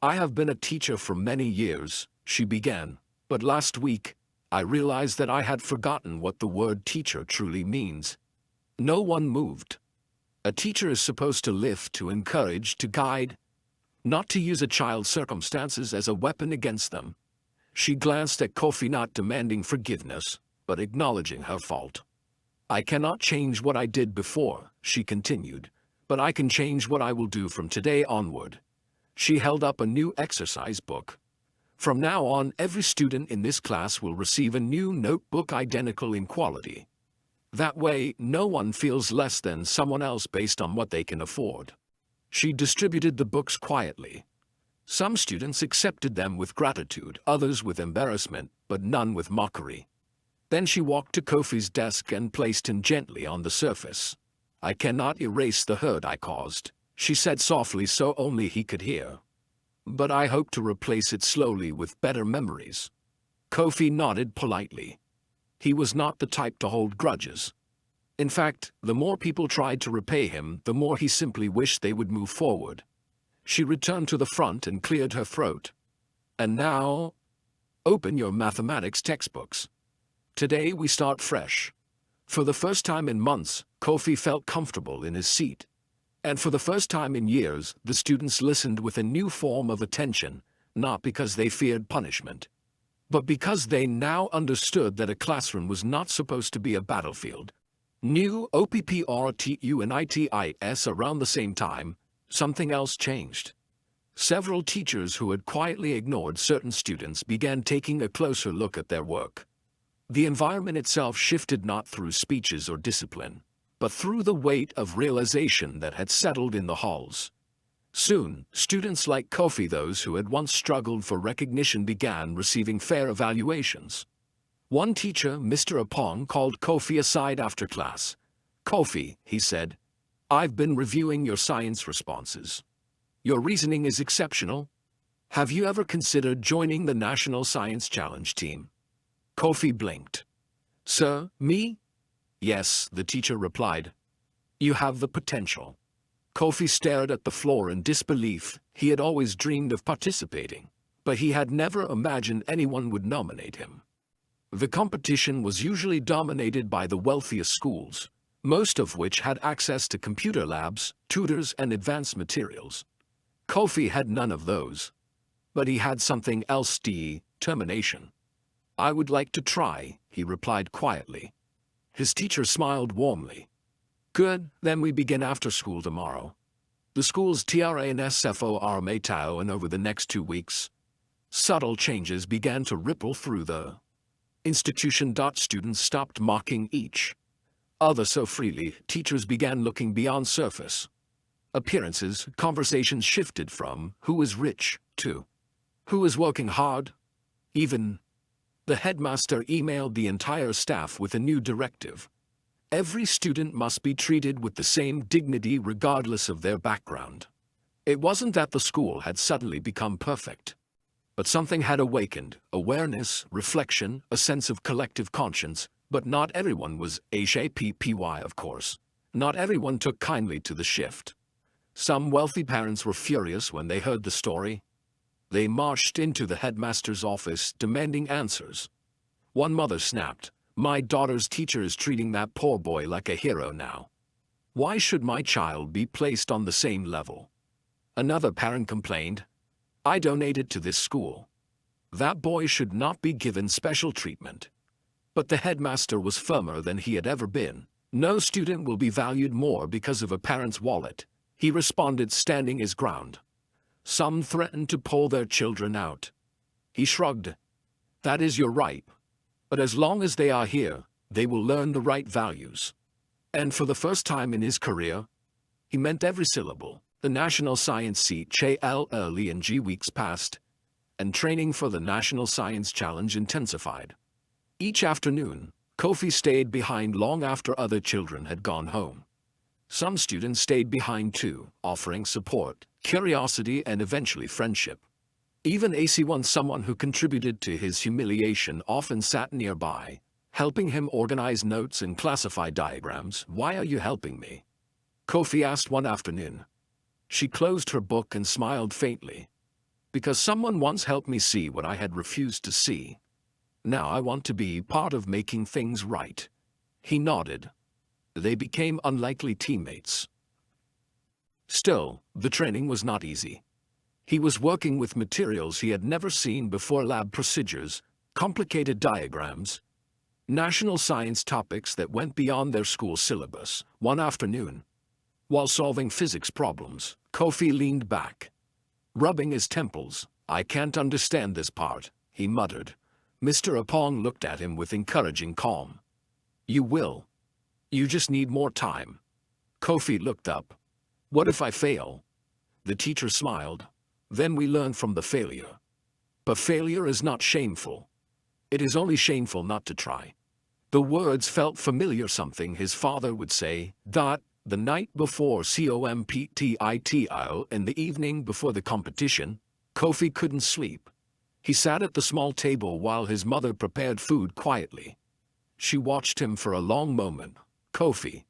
I have been a teacher for many years, she began, but last week, I realized that I had forgotten what the word teacher truly means. No one moved. A teacher is supposed to lift, to encourage, to guide, not to use a child's circumstances as a weapon against them. She glanced at Kofi, not demanding forgiveness, but acknowledging her fault. I cannot change what I did before, she continued, but I can change what I will do from today onward. She held up a new exercise book. From now on, every student in this class will receive a new notebook identical in quality. That way, no one feels less than someone else based on what they can afford. She distributed the books quietly. Some students accepted them with gratitude, others with embarrassment, but none with mockery. Then she walked to Kofi's desk and placed him gently on the surface. I cannot erase the hurt I caused, she said softly so only he could hear. But I hope to replace it slowly with better memories. Kofi nodded politely. He was not the type to hold grudges. In fact, the more people tried to repay him, the more he simply wished they would move forward. She returned to the front and cleared her throat. And now, open your mathematics textbooks. Today we start fresh. For the first time in months, Kofi felt comfortable in his seat. And for the first time in years, the students listened with a new form of attention, not because they feared punishment, but because they now understood that a classroom was not supposed to be a battlefield. New OPPRTUNITIS around the same time, something else changed. Several teachers who had quietly ignored certain students began taking a closer look at their work. The environment itself shifted not through speeches or discipline, but through the weight of realization that had settled in the halls. Soon, students like Kofi, those who had once struggled for recognition, began receiving fair evaluations. One teacher, Mr. Apong, called Kofi aside after class. "Kofi," he said, "I've been reviewing your science responses. Your reasoning is exceptional. Have you ever considered joining the National Science Challenge team?" Kofi blinked. "Sir, me?" "Yes," the teacher replied. "You have the potential." Kofi stared at the floor in disbelief. He had always dreamed of participating, but he had never imagined anyone would nominate him. The competition was usually dominated by the wealthiest schools, most of which had access to computer labs, tutors, and advanced materials. Kofi had none of those. But he had something else: determination. "I would like to try," he replied quietly. His teacher smiled warmly. "Good, then we begin after school tomorrow. The school's TRANSFOR and over the next 2 weeks." Subtle changes began to ripple through the institution. Students stopped mocking each other so freely. Teachers began looking beyond surface appearances. Conversations shifted from who is rich to who is working hard. Even the headmaster emailed the entire staff with a new directive. Every student must be treated with the same dignity regardless of their background. It wasn't that the school had suddenly become perfect, but something had awakened: awareness, reflection, a sense of collective conscience. But not everyone was HAPPY, of course. Not everyone took kindly to the shift. Some wealthy parents were furious when they heard the story. They marched into the headmaster's office demanding answers. One mother snapped, "My daughter's teacher is treating that poor boy like a hero now. Why should my child be placed on the same level?" Another parent complained, "I donated to this school. That boy should not be given special treatment." But the headmaster was firmer than he had ever been. "No student will be valued more because of a parent's wallet," he responded, standing his ground. Some threatened to pull their children out. He shrugged. "That is your right. But as long as they are here, they will learn the right values." And for the first time in his career, he meant every syllable. The National Science seat early in weeks passed, and training for the National Science Challenge intensified. Each afternoon, Kofi stayed behind long after other children had gone home. Some students stayed behind too, offering support, curiosity, and eventually friendship. Even AC1, someone who contributed to his humiliation, often sat nearby, helping him organize notes and classify diagrams. "Why are you helping me?" Kofi asked one afternoon. She closed her book and smiled faintly. "Because someone once helped me see what I had refused to see. Now I want to be part of making things right." He nodded. They became unlikely teammates. Still, the training was not easy. He was working with materials he had never seen before: lab procedures, complicated diagrams, national science topics that went beyond their school syllabus. One afternoon, while solving physics problems, Kofi leaned back, rubbing his temples. "I can't understand this part," he muttered. Mr. Apong looked at him with encouraging calm. "You will. You just need more time." Kofi looked up. "What if I fail?" The teacher smiled. "Then we learn from the failure. But failure is not shameful. It is only shameful not to try." The words felt familiar, something his father would say. The night before COMPTITL, in the evening before the competition, Kofi couldn't sleep. He sat at the small table while his mother prepared food quietly. She watched him for a long moment. "Kofi,"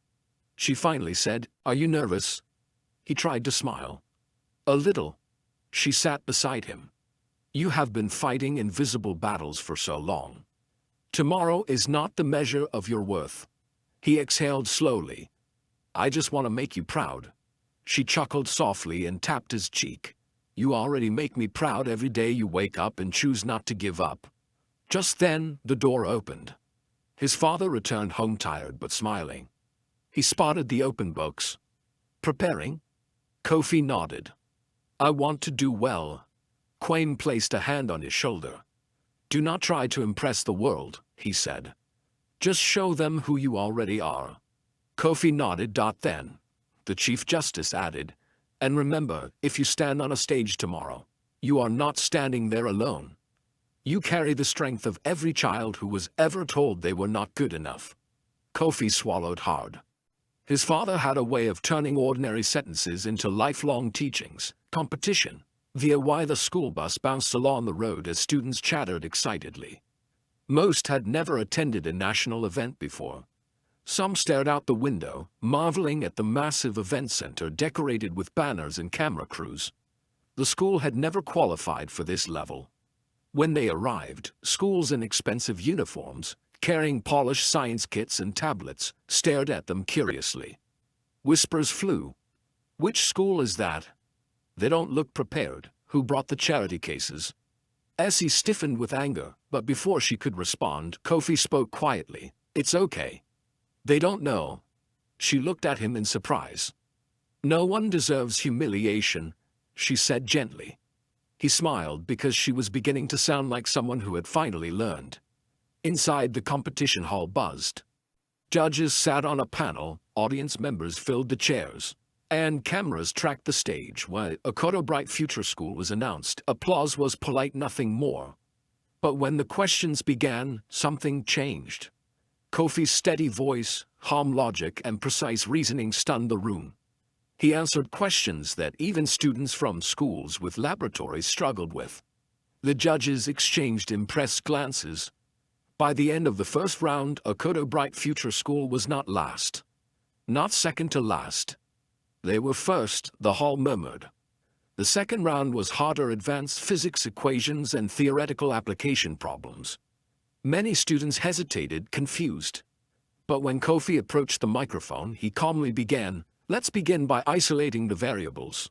she finally said, "are you nervous?" He tried to smile. "A little." She sat beside him. "You have been fighting invisible battles for so long. Tomorrow is not the measure of your worth." He exhaled slowly. "I just want to make you proud." She chuckled softly and tapped his cheek. "You already make me proud every day you wake up and choose not to give up." Just then, the door opened. His father returned home tired but smiling. He spotted the open books. "Preparing?" Kofi nodded. "I want to do well." Quain placed a hand on his shoulder. "Do not try to impress the world," he said. "Just show them who you already are." Kofi nodded. Then, the Chief Justice added, "And remember, if you stand on a stage tomorrow, you are not standing there alone. You carry the strength of every child who was ever told they were not good enough." Kofi swallowed hard. His father had a way of turning ordinary sentences into lifelong teachings. Competition, via why the school bus bounced along the road as students chattered excitedly. Most had never attended a national event before. Some stared out the window, marveling at the massive event center decorated with banners and camera crews. The school had never qualified for this level. When they arrived, schools in expensive uniforms, carrying polished science kits and tablets, stared at them curiously. Whispers flew. "Which school is that? They don't look prepared. Who brought the charity cases?" Essie stiffened with anger, but before she could respond, Kofi spoke quietly. "It's okay. They don't know." She looked at him in surprise. "No one deserves humiliation," she said gently. He smiled because she was beginning to sound like someone who had finally learned. Inside, the competition hall buzzed. Judges sat on a panel, audience members filled the chairs, and cameras tracked the stage while Okoto Bright Future School was announced. Applause was polite, nothing more. But when the questions began, something changed. Kofi's steady voice, calm logic, and precise reasoning stunned the room. He answered questions that even students from schools with laboratories struggled with. The judges exchanged impressed glances. By the end of the first round, Okoto Bright Future School was not last. Not second to last. They were first, the hall murmured. The second round was harder, advanced physics equations and theoretical application problems. Many students hesitated, confused. But when Kofi approached the microphone, he calmly began, "Let's begin by isolating the variables."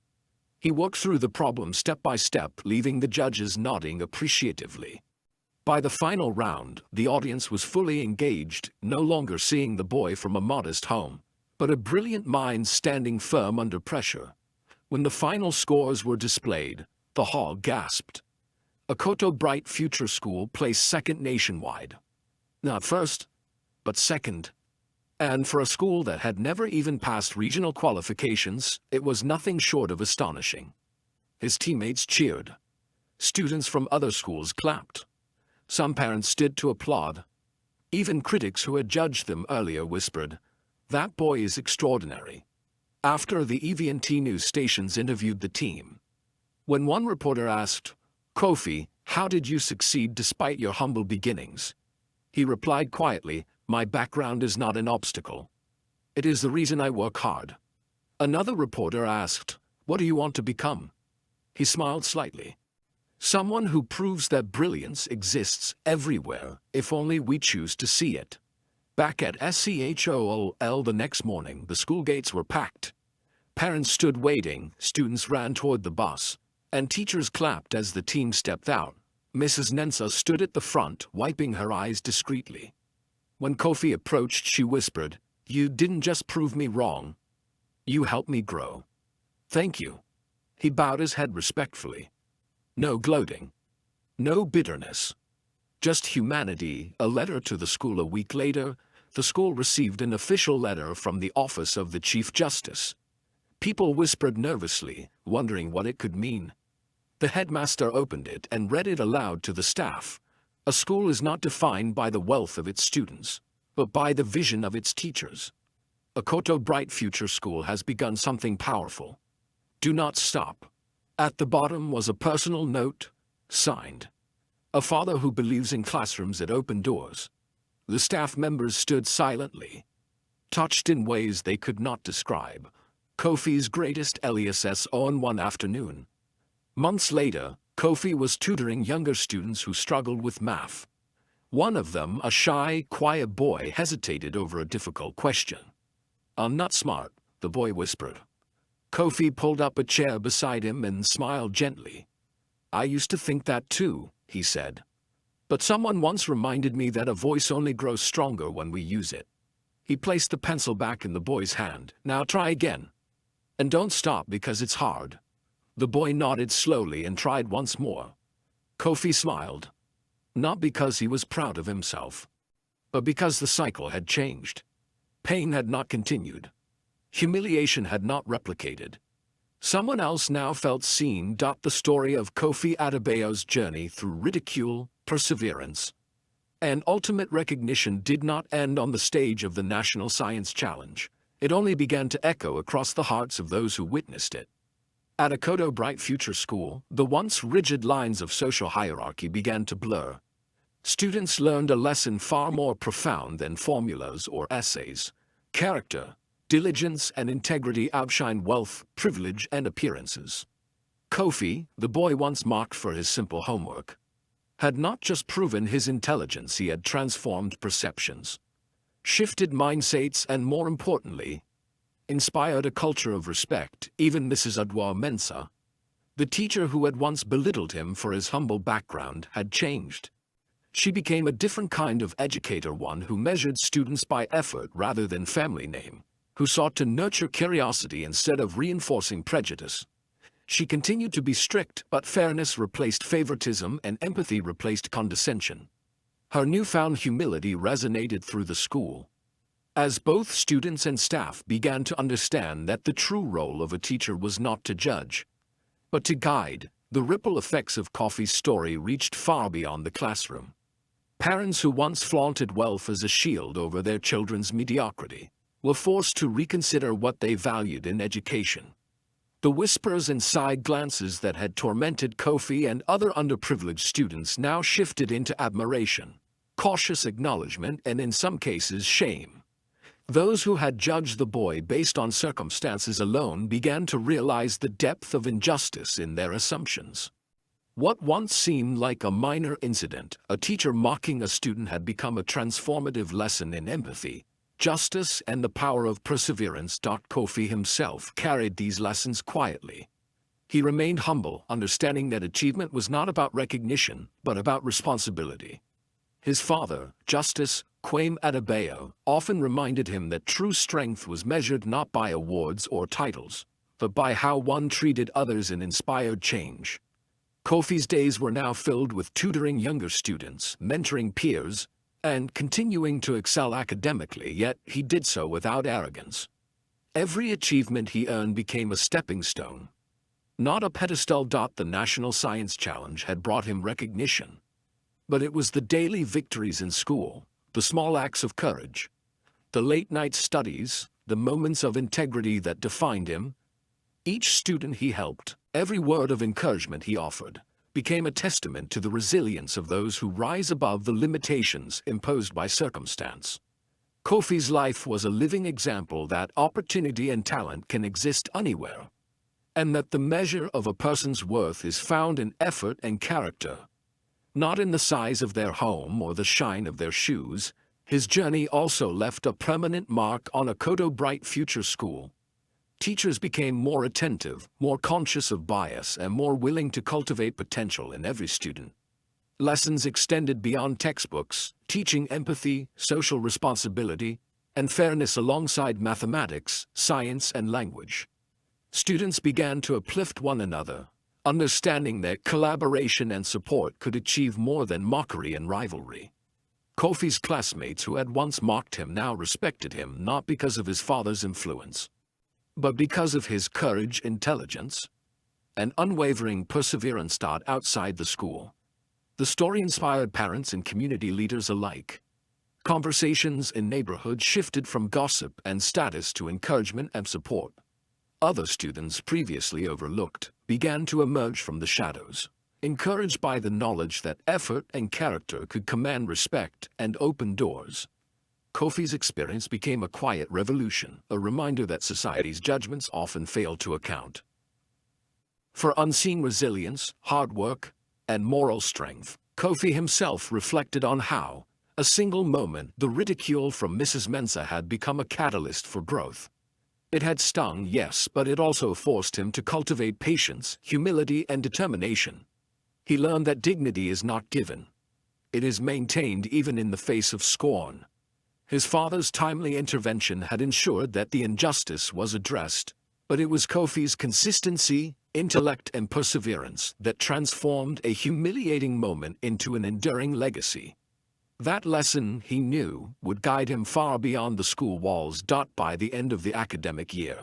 He worked through the problem step by step, leaving the judges nodding appreciatively. By the final round, the audience was fully engaged, no longer seeing the boy from a modest home, but a brilliant mind standing firm under pressure. When the final scores were displayed, the hall gasped. Okoto Bright Future School placed second nationwide. Not first, but second. And for a school that had never even passed regional qualifications, it was nothing short of astonishing. His teammates cheered. Students from other schools clapped. Some parents stood to applaud. Even critics who had judged them earlier whispered, "That boy is extraordinary." After, the EVNT news stations interviewed the team. When one reporter asked, "Kofi, how did you succeed despite your humble beginnings?" he replied quietly, "My background is not an obstacle. It is the reason I work hard." Another reporter asked, "What do you want to become?" He smiled slightly. "Someone who proves that brilliance exists everywhere, if only we choose to see it." Back at SCHOOL the next morning, the school gates were packed. Parents stood waiting, students ran toward the bus, and teachers clapped as the team stepped out. Mrs. Nensa stood at the front, wiping her eyes discreetly. When Kofi approached, she whispered, "You didn't just prove me wrong. You helped me grow." "Thank you." He bowed his head respectfully. No gloating. No bitterness. Just humanity. A letter to the school. A week later, the school received an official letter from the Office of the Chief Justice. People whispered nervously, wondering what it could mean. The headmaster opened it and read it aloud to the staff. "A school is not defined by the wealth of its students, but by the vision of its teachers. Okoto Bright Future School has begun something powerful. Do not stop. At the bottom was a personal note, signed, "A father who believes in classrooms that open doors." The staff members stood silently, touched in ways they could not describe. Kofi's greatest LESS on one afternoon. Months later, Kofi was tutoring younger students who struggled with math. One of them, a shy, quiet boy, hesitated over a difficult question. "I'm not smart," the boy whispered. Kofi pulled up a chair beside him and smiled gently. "I used to think that too," he said. "But someone once reminded me that a voice only grows stronger when we use it." He placed the pencil back in the boy's hand. "Now try again. And don't stop because it's hard." The boy nodded slowly and tried once more. Kofi smiled. Not because he was proud of himself, but because the cycle had changed. Pain had not continued. Humiliation had not replicated. Someone else now felt seen. The story of Kofi Adebayo's journey through ridicule, perseverance, and ultimate recognition did not end on the stage of the National Science Challenge. It only began to echo across the hearts of those who witnessed it. At Akodo Bright Future School, the once rigid lines of social hierarchy began to blur. Students learned a lesson far more profound than formulas or essays. Character, diligence, and integrity outshine wealth, privilege, and appearances. Kofi, the boy once mocked for his simple homework, had not just proven his intelligence, he had transformed perceptions, shifted mindsets, and more importantly, inspired a culture of respect. Even Mrs. Adwa-Mensah, the teacher who had once belittled him for his humble background, had changed. She became a different kind of educator, one who measured students by effort rather than family name, who sought to nurture curiosity instead of reinforcing prejudice. She continued to be strict, but fairness replaced favoritism and empathy replaced condescension. Her newfound humility resonated through the school, as both students and staff began to understand that the true role of a teacher was not to judge, but to guide. The ripple effects of Kofi's story reached far beyond the classroom. Parents who once flaunted wealth as a shield over their children's mediocrity were forced to reconsider what they valued in education. The whispers and side glances that had tormented Kofi and other underprivileged students now shifted into admiration, cautious acknowledgement, and in some cases shame. Those who had judged the boy based on circumstances alone began to realize the depth of injustice in their assumptions. What once seemed like a minor incident, a teacher mocking a student, had become a transformative lesson in empathy, justice, and the power of perseverance. Kofi himself carried these lessons quietly. He remained humble, understanding that achievement was not about recognition, but about responsibility. His father, Justice Kwame Adebayo, often reminded him that true strength was measured not by awards or titles, but by how one treated others and inspired change. Kofi's days were now filled with tutoring younger students, mentoring peers, and continuing to excel academically, yet he did so without arrogance. Every achievement he earned became a stepping stone, not a pedestal. The National Science Challenge had brought him recognition, but it was the daily victories in school, the small acts of courage, the late-night studies, the moments of integrity that defined him. Each student he helped, every word of encouragement he offered, became a testament to the resilience of those who rise above the limitations imposed by circumstance. Kofi's life was a living example that opportunity and talent can exist anywhere, and that the measure of a person's worth is found in effort and character, not in the size of their home or the shine of their shoes. His journey also left a permanent mark on Akodo Bright Future School. Teachers became more attentive, more conscious of bias, and more willing to cultivate potential in every student. Lessons extended beyond textbooks, teaching empathy, social responsibility, and fairness alongside mathematics, science, and language. Students began to uplift one another, understanding that collaboration and support could achieve more than mockery and rivalry. Kofi's classmates who had once mocked him now respected him not because of his father's influence, but because of his courage, intelligence, and unwavering perseverance. Outside the school, the story inspired parents and community leaders alike. Conversations in neighborhoods shifted from gossip and status to encouragement and support. Other students previously overlooked began to emerge from the shadows, encouraged by the knowledge that effort and character could command respect and open doors. Kofi's experience became a quiet revolution, a reminder that society's judgments often fail to account for unseen resilience, hard work, and moral strength. Kofi himself reflected on how, a single moment, the ridicule from Mrs. Mensah had become a catalyst for growth. It had stung, yes, but it also forced him to cultivate patience, humility, and determination. He learned that dignity is not given. It is maintained even in the face of scorn. His father's timely intervention had ensured that the injustice was addressed, but it was Kofi's consistency, intellect, and perseverance that transformed a humiliating moment into an enduring legacy. That lesson, he knew, would guide him far beyond the school walls. By the end of the academic year,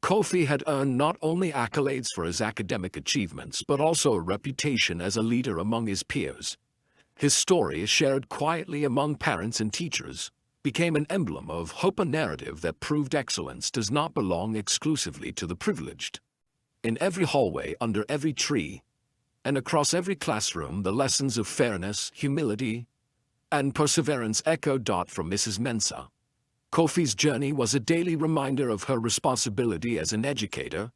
Kofi had earned not only accolades for his academic achievements but also a reputation as a leader among his peers. His story, shared quietly among parents and teachers, became an emblem of hope, a narrative that proved excellence does not belong exclusively to the privileged. In every hallway, under every tree, and across every classroom, the lessons of fairness, humility, and perseverance echoed. From Mrs. Mensah, Kofi's journey was a daily reminder of her responsibility as an educator.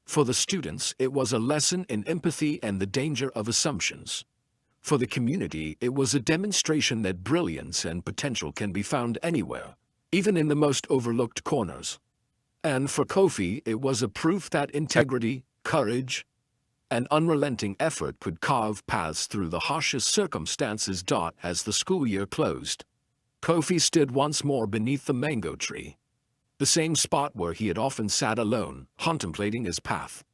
For the students, it was a lesson in empathy and the danger of assumptions. For the community, it was a demonstration that brilliance and potential can be found anywhere, even in the most overlooked corners. And for Kofi, it was a proof that integrity, courage, and unrelenting effort could carve paths through the harshest circumstances. As the school year closed, Kofi stood once more beneath the mango tree, the same spot where he had often sat alone, contemplating his path.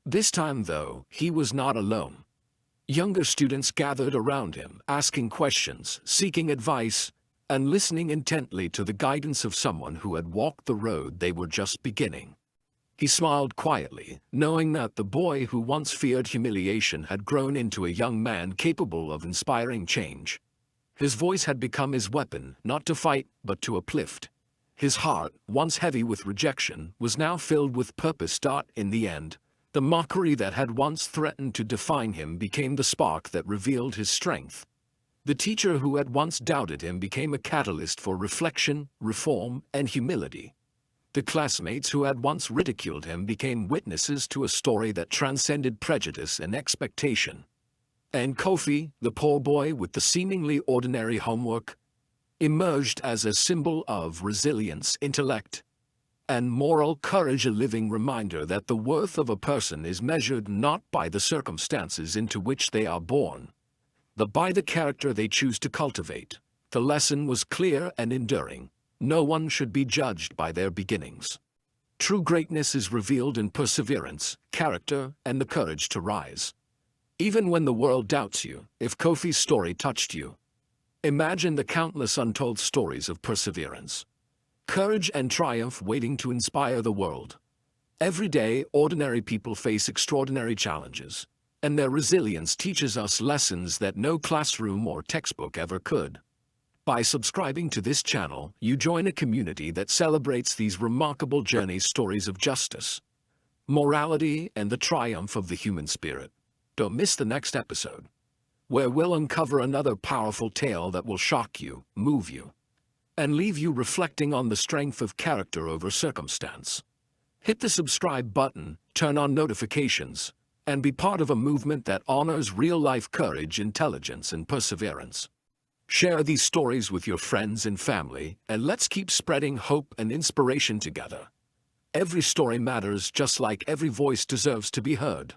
This time, though, he was not alone. Younger students gathered around him, asking questions, seeking advice, and listening intently to the guidance of someone who had walked the road they were just beginning. He smiled quietly, knowing that the boy who once feared humiliation had grown into a young man capable of inspiring change. His voice had become his weapon, not to fight, but to uplift. His heart, once heavy with rejection, was now filled with purpose. In the end, the mockery that had once threatened to define him became the spark that revealed his strength. The teacher who had once doubted him became a catalyst for reflection, reform, and humility. The classmates who had once ridiculed him became witnesses to a story that transcended prejudice and expectation. And Kofi, the poor boy with the seemingly ordinary homework, emerged as a symbol of resilience, intellect, and moral courage, a living reminder that the worth of a person is measured not by the circumstances into which they are born, but by the character they choose to cultivate. The lesson was clear and enduring. No one should be judged by their beginnings. True greatness is revealed in perseverance, character, and the courage to rise. Even when the world doubts you, if Kofi's story touched you, imagine the countless untold stories of perseverance, courage, and triumph waiting to inspire the world. Every day, ordinary people face extraordinary challenges, and their resilience teaches us lessons that no classroom or textbook ever could. By subscribing to this channel, you join a community that celebrates these remarkable journeys, stories of justice, morality, and the triumph of the human spirit. Don't miss the next episode, where we'll uncover another powerful tale that will shock you, move you, and leave you reflecting on the strength of character over circumstance. Hit the subscribe button, turn on notifications, and be part of a movement that honors real-life courage, intelligence, and perseverance. Share these stories with your friends and family, and let's keep spreading hope and inspiration together. Every story matters, just like every voice deserves to be heard.